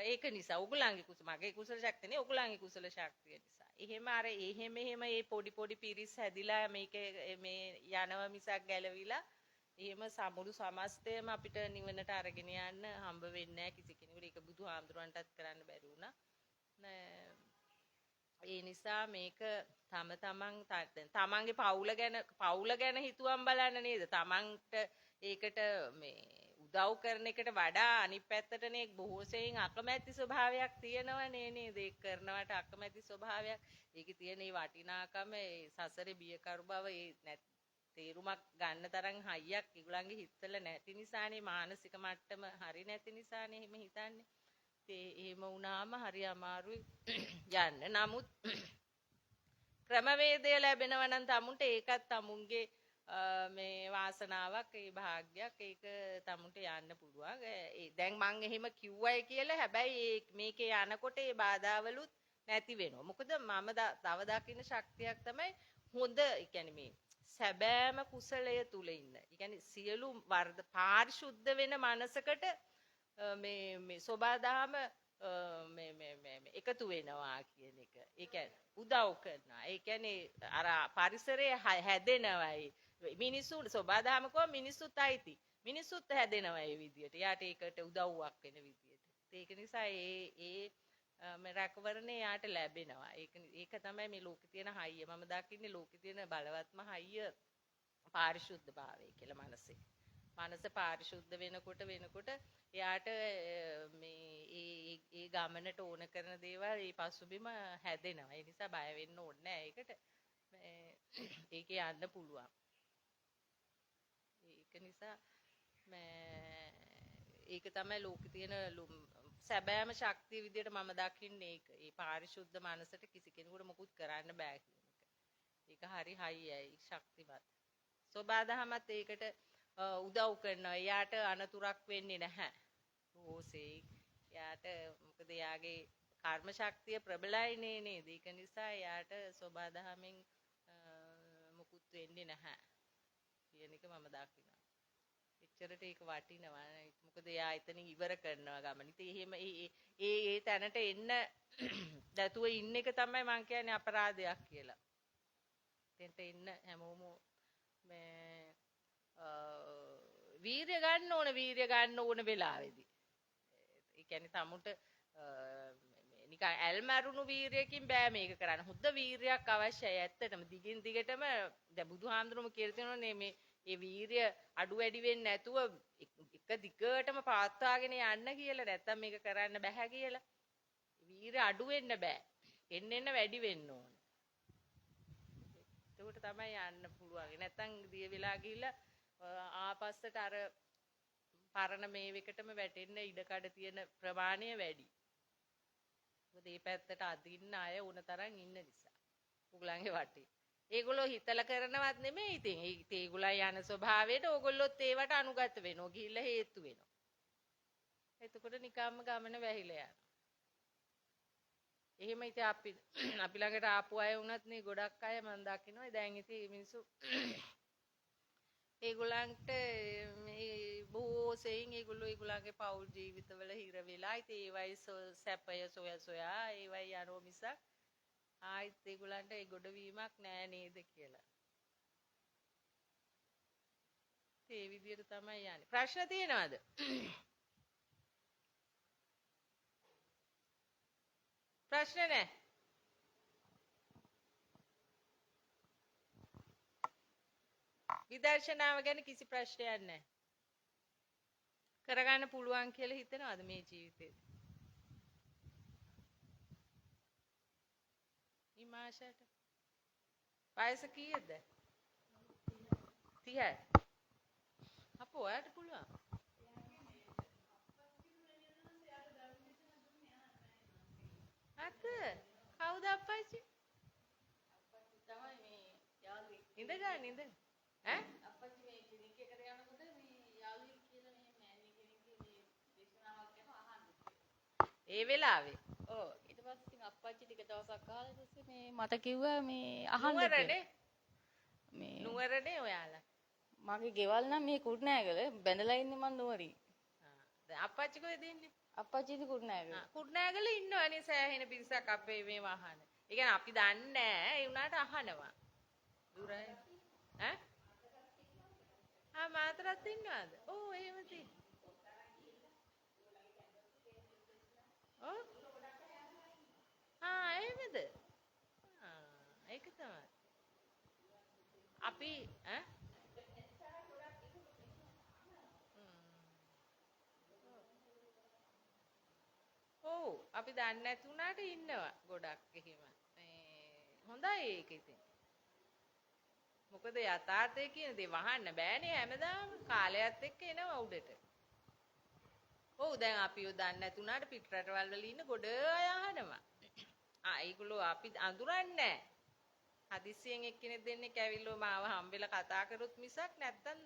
ඒක නිසා. ඕගලන්ගේ මගේ කුසල ශක්තිය නේ ඕගලන්ගේ කුසල ශක්තිය නිසා. එහෙම මේ පොඩි පිරිස් හැදිලා මේක මේ යනව මිසක් ගැලවිලා එහෙම සමුළු සමස්තයම අපිට නිවනට අරගෙන යන්න හම්බ වෙන්නේ නැහැ කිසි කෙනෙකුට. ඒක බුදුහාමුදුරන්ටත් කරන්න බැරි වුණා. ඒ නිසා මේක තමන්ගේ පවුල ගැන හිතුවම් බලන්න නේද? තමන්ට ඒකට මේ උදව් කරන එකට වඩා අනිත් පැත්තටනේ බොහෝ සෙයින් අකමැති ස්වභාවයක් තියෙනවනේ නේද? ඒක කරනවට අකමැති ස්වභාවයක්. ඒකේ තියෙන මේ වටිනාකම ඒ සසරේ බියකරු බව ඒ තේරුමක් ගන්න තරම් හයියක් ඒගොල්ලන්ගේ හිතවල නැති නිසානේ මානසික මට්ටම හරි නැති නිසානේ එහෙම හිතන්නේ. එහෙම වුණාම හරි අමාරුයි යන්න. නමුත් ක්‍රමවේදය ලැබෙනවා නම් තමුන්ට ඒකත් තමුන්ගේ මේ වාසනාවක් ඒ භාග්යක් ඒක තමුන්ට යන්න පුළුවන්. දැන් මං එහෙම කිව්වයි කියලා හැබැයි මේකේ යනකොට ඒ බාධාවලුත් නැති වෙනවා. මොකද මම තව දකින්න ශක්තියක් තමයි හොඳ ඒ කියන්නේ මේ සැබෑම කුසලය තුල ඉන්න. ඒ කියන්නේ සියලු පාරිශුද්ධ වෙන මනසකට මේ සෝබාදහම එකතු වෙනවා කියන එක. ඒ කියන්නේ උදව් කරනවා. ඒ කියන්නේ අර පරිසරය හැදෙනවයි. මිනිස්සු සෝබාදහම කෝ මිනිස්සුත් අයිති. මිනිස්සුත් හැදෙනවා ඒ විදියට. යාට ඒකට උදව්වක් වෙන විදියට. ඒක නිසා ඒ රැකවරණේ යාට ලැබෙනවා. ඒක තමයි මේ ලෝකේ තියෙන හයිය. මම දකින්නේ ලෝකේ තියෙන බලවත්ම හයිය පාරිශුද්ධ භාවය කියලා මනසේ. මනස පාරිශුද්ධ වෙනකොට එයාට මේ ඒ ගමනට ඕන කරන දේවල් ඒ පසුබිම හැදෙනවා. ඒ නිසා බය වෙන්න ඕනේ නැහැ ඒකට. ඒකේ යන්න පුළුවන්. ඒක නිසා ඒක තමයි ලෝකේ තියෙන සැබෑම ශක්තිය විදියට මම දකින්නේ ඒක. ඒ පාරිශුද්ධ මනසට කිසි කෙනෙකුට මොකුත් කරන්න බෑ කියන එක. ඒක හරි හයියයි ශක්තිමත්. සෝබාදහමත් ඒකට උදව් කරනවා. එයාට අනතුරක් වෙන්නේ නැහැ. ඕසේ. එයාට මොකද එයාගේ කර්ම ශක්තිය ප්‍රබලයි නේද? ඒක නිසා එයාට සෝබාදහමෙන් මොකුත් වෙන්නේ නැහැ. කියන එක මම දකිනවා. එච්චරට ඒක වටිනවා. මොකද එයා එතනින් ඉවර කරනවා ගමන. ඉතින් එහෙම ඒ තැනට එන්න දැතුව ඉන්න එක තමයි මම කියන්නේ අපරාධයක් කියලා. එතෙන්ට එන්න හැමෝම මේ වීර්ය ගන්න ඕන වෙලාවේදී. ඒ කියන්නේ තමුන්ට නිකන් ඇල්මරුණු වීර්යකින් බෑ මේක කරන්න. හොඳ වීර්යයක් අවශ්‍යයි. ඇත්තටම දිගින් දිගටම දැන් බුදුහාමුදුරුවෝ කියලා තියෙනවානේ මේ වීර්ය අඩු වැඩි වෙන්නේ නැතුව එක දිගටම පාත්වාගෙන යන්න කියලා. නැත්තම් මේක කරන්න බෑ කියලා. වීර්ය අඩු වෙන්න බෑ. එන්න වැඩි වෙන්න ඕන. එතකොට තමයි යන්න පුළුවන්. නැත්තම් දිය වෙලා ගිහිල්ලා ආපස්සට අර පරණ මේවෙකටම වැටෙන්න ඉඩකඩ තියෙන ප්‍රමාණය වැඩි. මොකද මේ පැත්තට අදින්න අය උන තරම් ඉන්න නිසා. උගලන්ගේ වටේ. ඒගොල්ලෝ හිතලා කරනවත් නෙමෙයි ඉතින්. ඒගොල්ලන් යන ස්වභාවයට ඕගොල්ලොත් ඒවට අනුගත වෙනවා. ගිහිල්ලා හේතු වෙනවා. එතකොට නිකම්ම ගමන වැහිලා යනවා. එහෙම ඉතින් අපි ළඟට ආපු අය වුණත් නේ ගොඩක් අය මම දකිනවා. දැන් ඉතින් මිනිස්සු ඒගොල්ලන්ට මේ බොහෝ සෙයින් ඒගොල්ලන්ගේ පෞල් ජීවිතවල හිර වෙලා ඉතින් ඒවයි සැපය සොයා ඒවයි යනෝ මිසක් ආයිත් ඒගොල්ලන්ට ඒ ගොඩවීමක් නෑ නේද කියලා. ඒ විදිහට තමයි යන්නේ. ප්‍රශ්න තියෙනවද? ප්‍රශ්න නෑ. විදර්ශනාව ගැන කිසි ප්‍රශ්නයක් නැහැ. කරගන්න පුළුවන් කියලා හිතනවාද මේ ජීවිතේදී? ඉමාෂට වයස කීයද? 30යි. අපෝ ඔයාට පුළුවන්. අත කවුද අප්පච්චි? තමයි මේ යාළුවෙක්. ඉඳගන්න ඉඳ. ඈ? අප්පච්චි මේ ක්ලිනික් එකට යනකොට මේ යාළුවෙක් කියලා මේ මෑණි කෙනෙක්ගේ මේ දේශනාවක් කරනවා අහන්න. ඒ වෙලාවේ. ඔව්. ඊට පස්සේ ඉතින් අප්පච්චි ටික දවසක් අහලා ඉතින් මේ මට කිව්වා මේ අහන්න කියලා. මේ නුවරනේ ඔයාලා. මගේ ගෙවල් නම් මේ කුරුණෑගල බැඳලා ඉන්නේ මං නුවරින්. දැන් අප්පච්චි කොහෙද ඉන්නේ? අප්පච්චි ඉන්නේ කුරුණෑගල. කුරුණෑගල ඉන්නවනේ සෑහෙන පිරිසක් අපේ මේ වහන. ඒ කියන්නේ අපි දන්නේ නැහැ ඒ උනාට අහනවා. දුරයි. ඈ? මාතරත් ඉන්නවද? ඔව් එහෙම තියෙනවා. ඔව්. එහෙමද? ඒක තමයි. අපි ඈ ඔව් අපි දන්නේ නැති උනාට ඉන්නවා ගොඩක් එහෙම. හොඳයි ඒක ඉතින්. මොකද යථාර්ථය කියන දේ වහන්න බෑනේ හැමදාම කාලයත් එක්ක එනවා උඩට. ඔව් දැන් අපිව දන්නේ නැති උනාට පිට රටවල් වල ඉන්න ගොඩ අය අහනවා. ඒගොල්ලෝ අපි අඳුරන්නේ නැහැ. හදිසියෙන් එක්කෙනෙක් දෙන්නෙක් ඇවිල්ලා මාව හම්බෙලා කතා කරුත් මිසක් නැත්තම්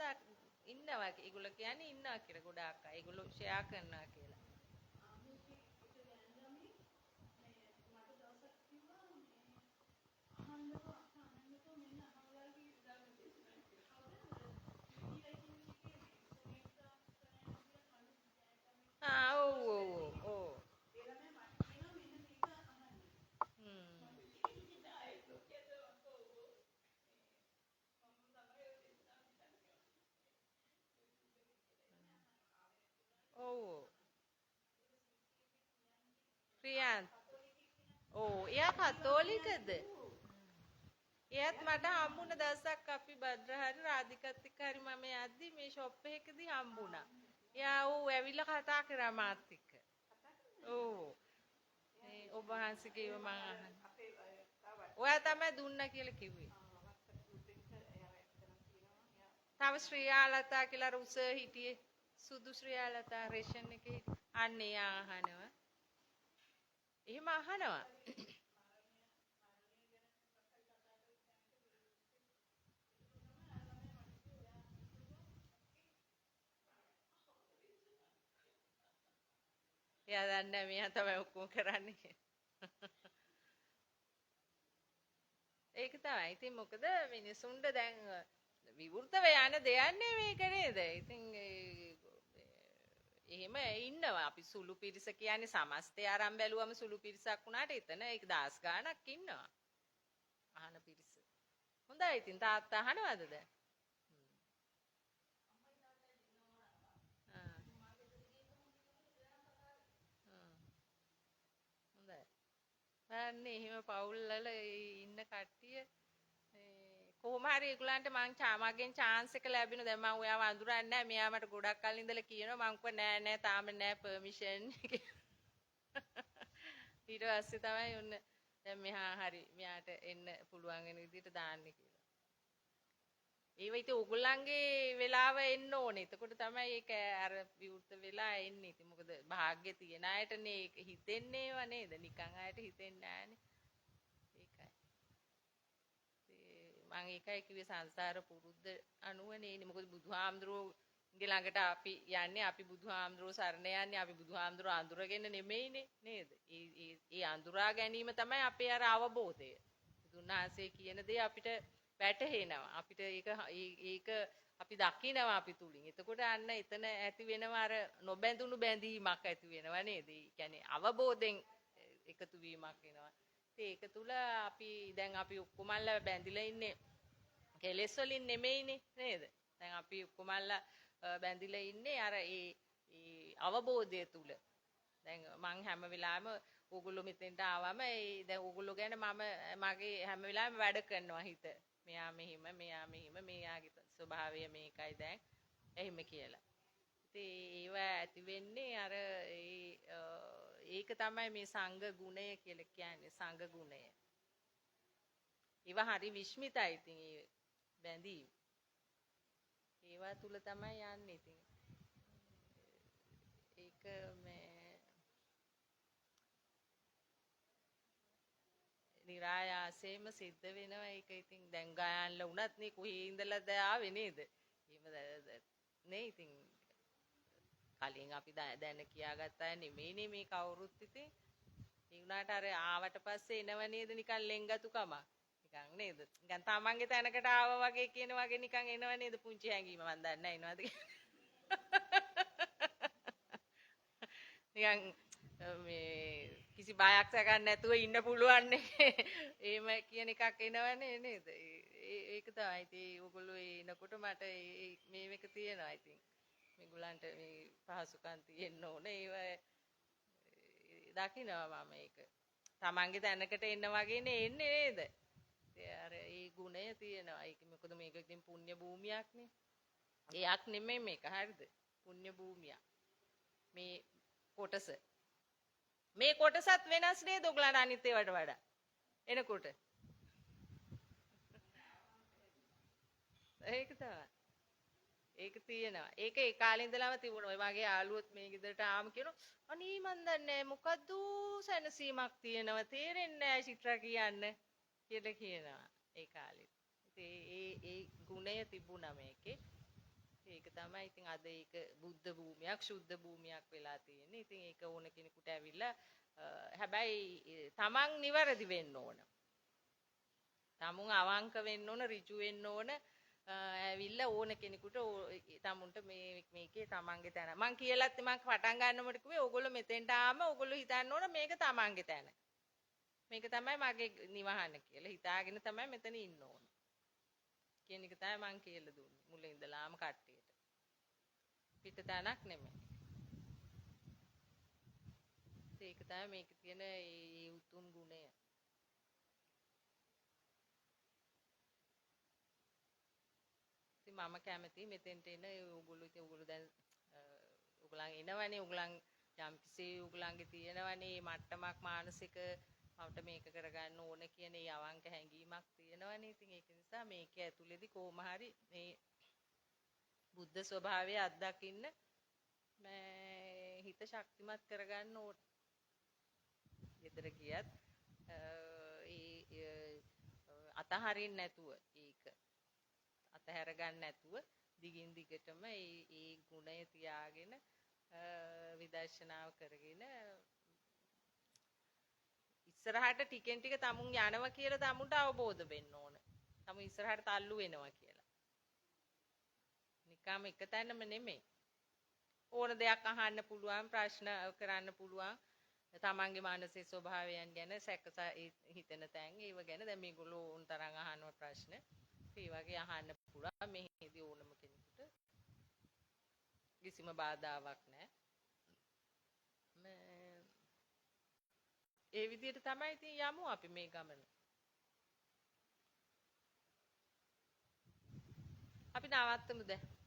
ඉන්නවා. ඒගොල්ලෝ කියන්නේ ඉන්නවා කියලා ගොඩාක් අය. ඒගොල්ලෝ ෂෙයා කරනවා කියලා. ඔව් ඔව් ඔව්. ඔව්. ප්‍රියන්ත්. ඔව්. එයා කතෝලිකද? එයාත් මට හම්බුණ දවසක් අපි භද්‍රහරි රාධිකත් එක්ක හරි මම යද්දි මේ ෂොප් එකකදී හම්බුණා. එයා ඇවිල්ලා කතා කරා මාත් එක්ක. ඔව්. ඒ ඔබ වහන්සේ කිව්ව මං අහන්න. ඔයා තමයි දුන්නා කියලා කිව්වේ. තව ශ්‍රියාලතා කියලා රුස හිටියේ. සුදු ශ්‍රියාලතා රේෂන් එකේ අන්නේ අහනවා. එහෙම අහනවා. එයා දන්නේ මෙයා තමයි ඔක්කොම කරන්නේ. ඒක තමයි. ඉතින් මොකද මිනිසුන්ට දැන් විවෘතව යන දෙයක් මේක නේද? ඉතින් එහෙම ඉන්නවා. අපි සුළු පිරිස කියන්නේ සමස්තය ආරම්භ බැලුවම සුළු පිරිසක් වුණාට එතන 1000 ගාණක් ඉන්නවා. අහන පිරිස. හොඳයි. ඉතින් තාත්තා අහනවද දැන්? හොඳයි. අනේ එහෙම පවුල් වල ඉන්න කට්ටිය කොහොම හරි ඒගොල්ලන්ට මගෙන් chance එක ලැබෙන දැන් මම ඔයාව අඳුරන්නේ නැහැ. මෙයා මට ගොඩක් කල් ඉඳලා කියනවා මං කිව්වා නෑ තාම නෑ permission ඊට පස්සේ තමයි ඔන්න දැන් මෙහා හරි මෙයාට එන්න පුළුවන් වෙන විදිහට දාන්නේ කියලා. ඒව ඉතින් ඕගොල්ලන්ගේ වෙලාව එන්න ඕනේ. එතකොට තමයි ඒක අර විවෘත වෙලා එන්නේ. ඉතින් මොකද භාග්‍ය තියන අයටනේ ඒක හිතෙන්නේ ඒවා නේද? නිකන් අයට හිතෙන්නේ නැහනේ. මම ඒකයි කිව්වේ සංසාර පුරුද්ද අනුවනේ. මොකද බුදුහාමුදුරුවෝගේ ළඟට අපි යන්නේ අපි බුදුහාමුදුරුවෝ සරණ යන්නේ අපි බුදුහාමුදුරුවෝ අඳුරගෙන නෙමෙයිනේ නේද? ඒ අඳුරා ගැනීම තමයි අපේ අර අවබෝධය. බුදුන්වහන්සේ කියන දේ අපිට වැටහෙනවා. අපිට ඒක අපි දකිනවා අපි තුලින්. එතකොට අන්න එතන ඇති වෙනවා අර නොබැඳුණු බැඳීමක් ඇති වෙනවා නේද? ඒ කියන්නේ අවබෝධයෙන් එකතු වීමක් වෙනවා. ඒක තුල දැන් අපි ඔක්කොමල්ලා බැඳිලා ඉන්නේ කෙලෙස් වලින් නෙමෙයිනේ නේද? දැන් අපි ඔක්කොමල්ලා බැඳිලා ඉන්නේ අර ඒ අවබෝධය තුල. දැන් මං හැම වෙලාවෙම ඕගොල්ලෝ මෙතෙන්ට ආවම දැන් ඕගොල්ලෝ ගැන මගේ හැම වෙලාවෙම වැඩ කරනවා හිත. මෙයා මෙහිම මෙයාගේ ස්වභාවය මේකයි දැන් එහෙම කියලා. ඉතින් ඒව ඇති වෙන්නේ අර ඒක තමයි මේ සංඝ ගුණය කියලා කියන්නේ සංඝ ගුණය. ඒවා හරි විශ්මිතයි ඉතින් ඒ බැඳීම්. ඒවා තුල තමයි යන්නේ ඉතින්. ඒක නිරායාසයෙන්ම සිද්ධ වෙනවා. ඒක ඉතින් දැන් ගායන්ල වුණත් නේ කොහේ ඉඳලාද ආවේ නේද? එහෙම නේ ඉතින් කලින් අපි දැන කියාගත්ත අය නෙමෙයිනේ මේ කවුරුත් ඉතින්. ඒ වුණාට අර ආවට පස්සේ එනව නේද නිකන් ලෙන්ගතුකම. නිකන් නේද? නිකන් තමන්ගේ තැනකට ආවා වගේ කියන වගේ නිකන් එනව නේද පුංචි හැංගීම මන් දන්නේ නැහැ එනවද නිකන් මේ කිසි බයක් සැකක් නැතුව ඉන්න පුළුවන් නේ. එහෙම කියන එකක් එනවනේ නේද? ඒක තමයි. ඉතින් ඕගොල්ලෝ එනකොට මට මේක තියෙනවා ඉතින්. මේගොල්ලන්ට මේ පහසුකම් තියෙන්න ඕනේ. ඒව දකිනවා මම ඒක. තමන්ගේ තැනකට එන්න වගේනේ එන්නේ නේද? අර ඒ ගුණය තියෙනවා. ඒක මොකද මේක ඉතින් පුණ්‍ය භූමියක්නේ. එයක් නෙමෙයි මේක හරිද? පුණ්‍ය භූමියක්. මේ කොටස. මේ කොටසත් වෙනස් නේද ඔයගලන්ට අනිත් ඒවාට වඩා? එනකොට. ඒක තමයි. ඒක තියෙනවා. ඒක ඒ කාලේ ඉඳලම තිබුණා. ඔය වගේ යාළුවොත් මේ ගෙදරට ආවම කියනවා අනේ මන් දන්නේ මොකද්ද සැනසීමක් තියෙනවා. තේරෙන්නේ නැහැ චිත්‍රා කියන්න කියලා කියනවා. ඒ කාලෙත්. ඉතින් ඒ ගුණය තිබුණා මේකේ. ඒක තමයි ඉතින් අද ඒක බුද්ධ භූමියක් ශුද්ධ භූමියක් වෙලා තියෙන්නේ. ඉතින් ඒක ඕන කෙනෙකුට ඇවිල්ලා හැබැයි තමන් නිවැරදි වෙන්න ඕන. තමුන් අවංක වෙන්න ඕන ඍජු වෙන්න ඕන. ඇවිල්ලා ඕන කෙනෙකුට තමුන්ට මේකේ තමන්ගේ තැන. මං කියලාත් මං පටන් ගන්නකොට කිව්වේ ඕගොල්ලෝ මෙතෙන්ට ආම ඕගොල්ලෝ හිතන්න ඕන මේක තමන්ගේ තැන. මේක තමයි මගේ නිවහන කියලා හිතාගෙන තමයි මෙතන ඉන්න ඕන. කියන එක තමයි මං කියලා දුන්නේ මුලින් ඉඳලාම කට්ටියට. පිට තැනක් නෙමෙයි. ඒක තමයි මේකේ තියෙන ඒ උතුම් ගුණය. ඉතින් මම කැමතියි මෙතෙන්ට එන ඕගොල්ලෝ දැන් ඕගොල්ලන් එනවනේ ඕගොල්ලන් යම්කිසි ඕගොල්ලන්ගේ තියෙනවනේ මට්ටමක් මානසික අපිට මේක කරගන්න ඕන කියන ඒ අවංක හැඟීමක් තියෙනවනේ. ඉතින් ඒක නිසා මේක ඇතුළේදී කොහොම හරි මේ බුද්ධ ස්වභාවය අත්දකින්න හිත ශක්තිමත් කරගන්න ඕන. ගෙදර ගියත් අතහරින්න නැතුව ඒක අතහැර ගන්න නැතුව දිගින් දිගටම ඒ ගුණය තියාගෙන විදර්ශනාව කරගෙන ඉස්සරහට ටිකෙන් ටික තමුන් යනවා කියලා තමුන්ට අවබෝධ වෙන්න ඕන. තමුන් ඉස්සරහට තල්ලු වෙනවා කියලා. නිකම් එක තැනම නෙමෙයි. ඕන දෙයක් අහන්න පුළුවන් ප්‍රශ්න කරන්න පුළුවන්. තමන්ගේ මානසික ස්වභාවයන් ගැන සැකස හිතෙන තැන් ඒව ගැන දැන් මේගොල්ලෝ උන් තරම් අහනවා ප්‍රශ්න. ඒ වගේ අහන්න පුළුවන් මෙහෙදී ඕනම කෙනෙකුට. කිසිම බාධාවක් නැහැ. ඒ විදිහට තමයි ඉතින් යමු අපි මේ ගමන. අපි නවත්තමු දැන්.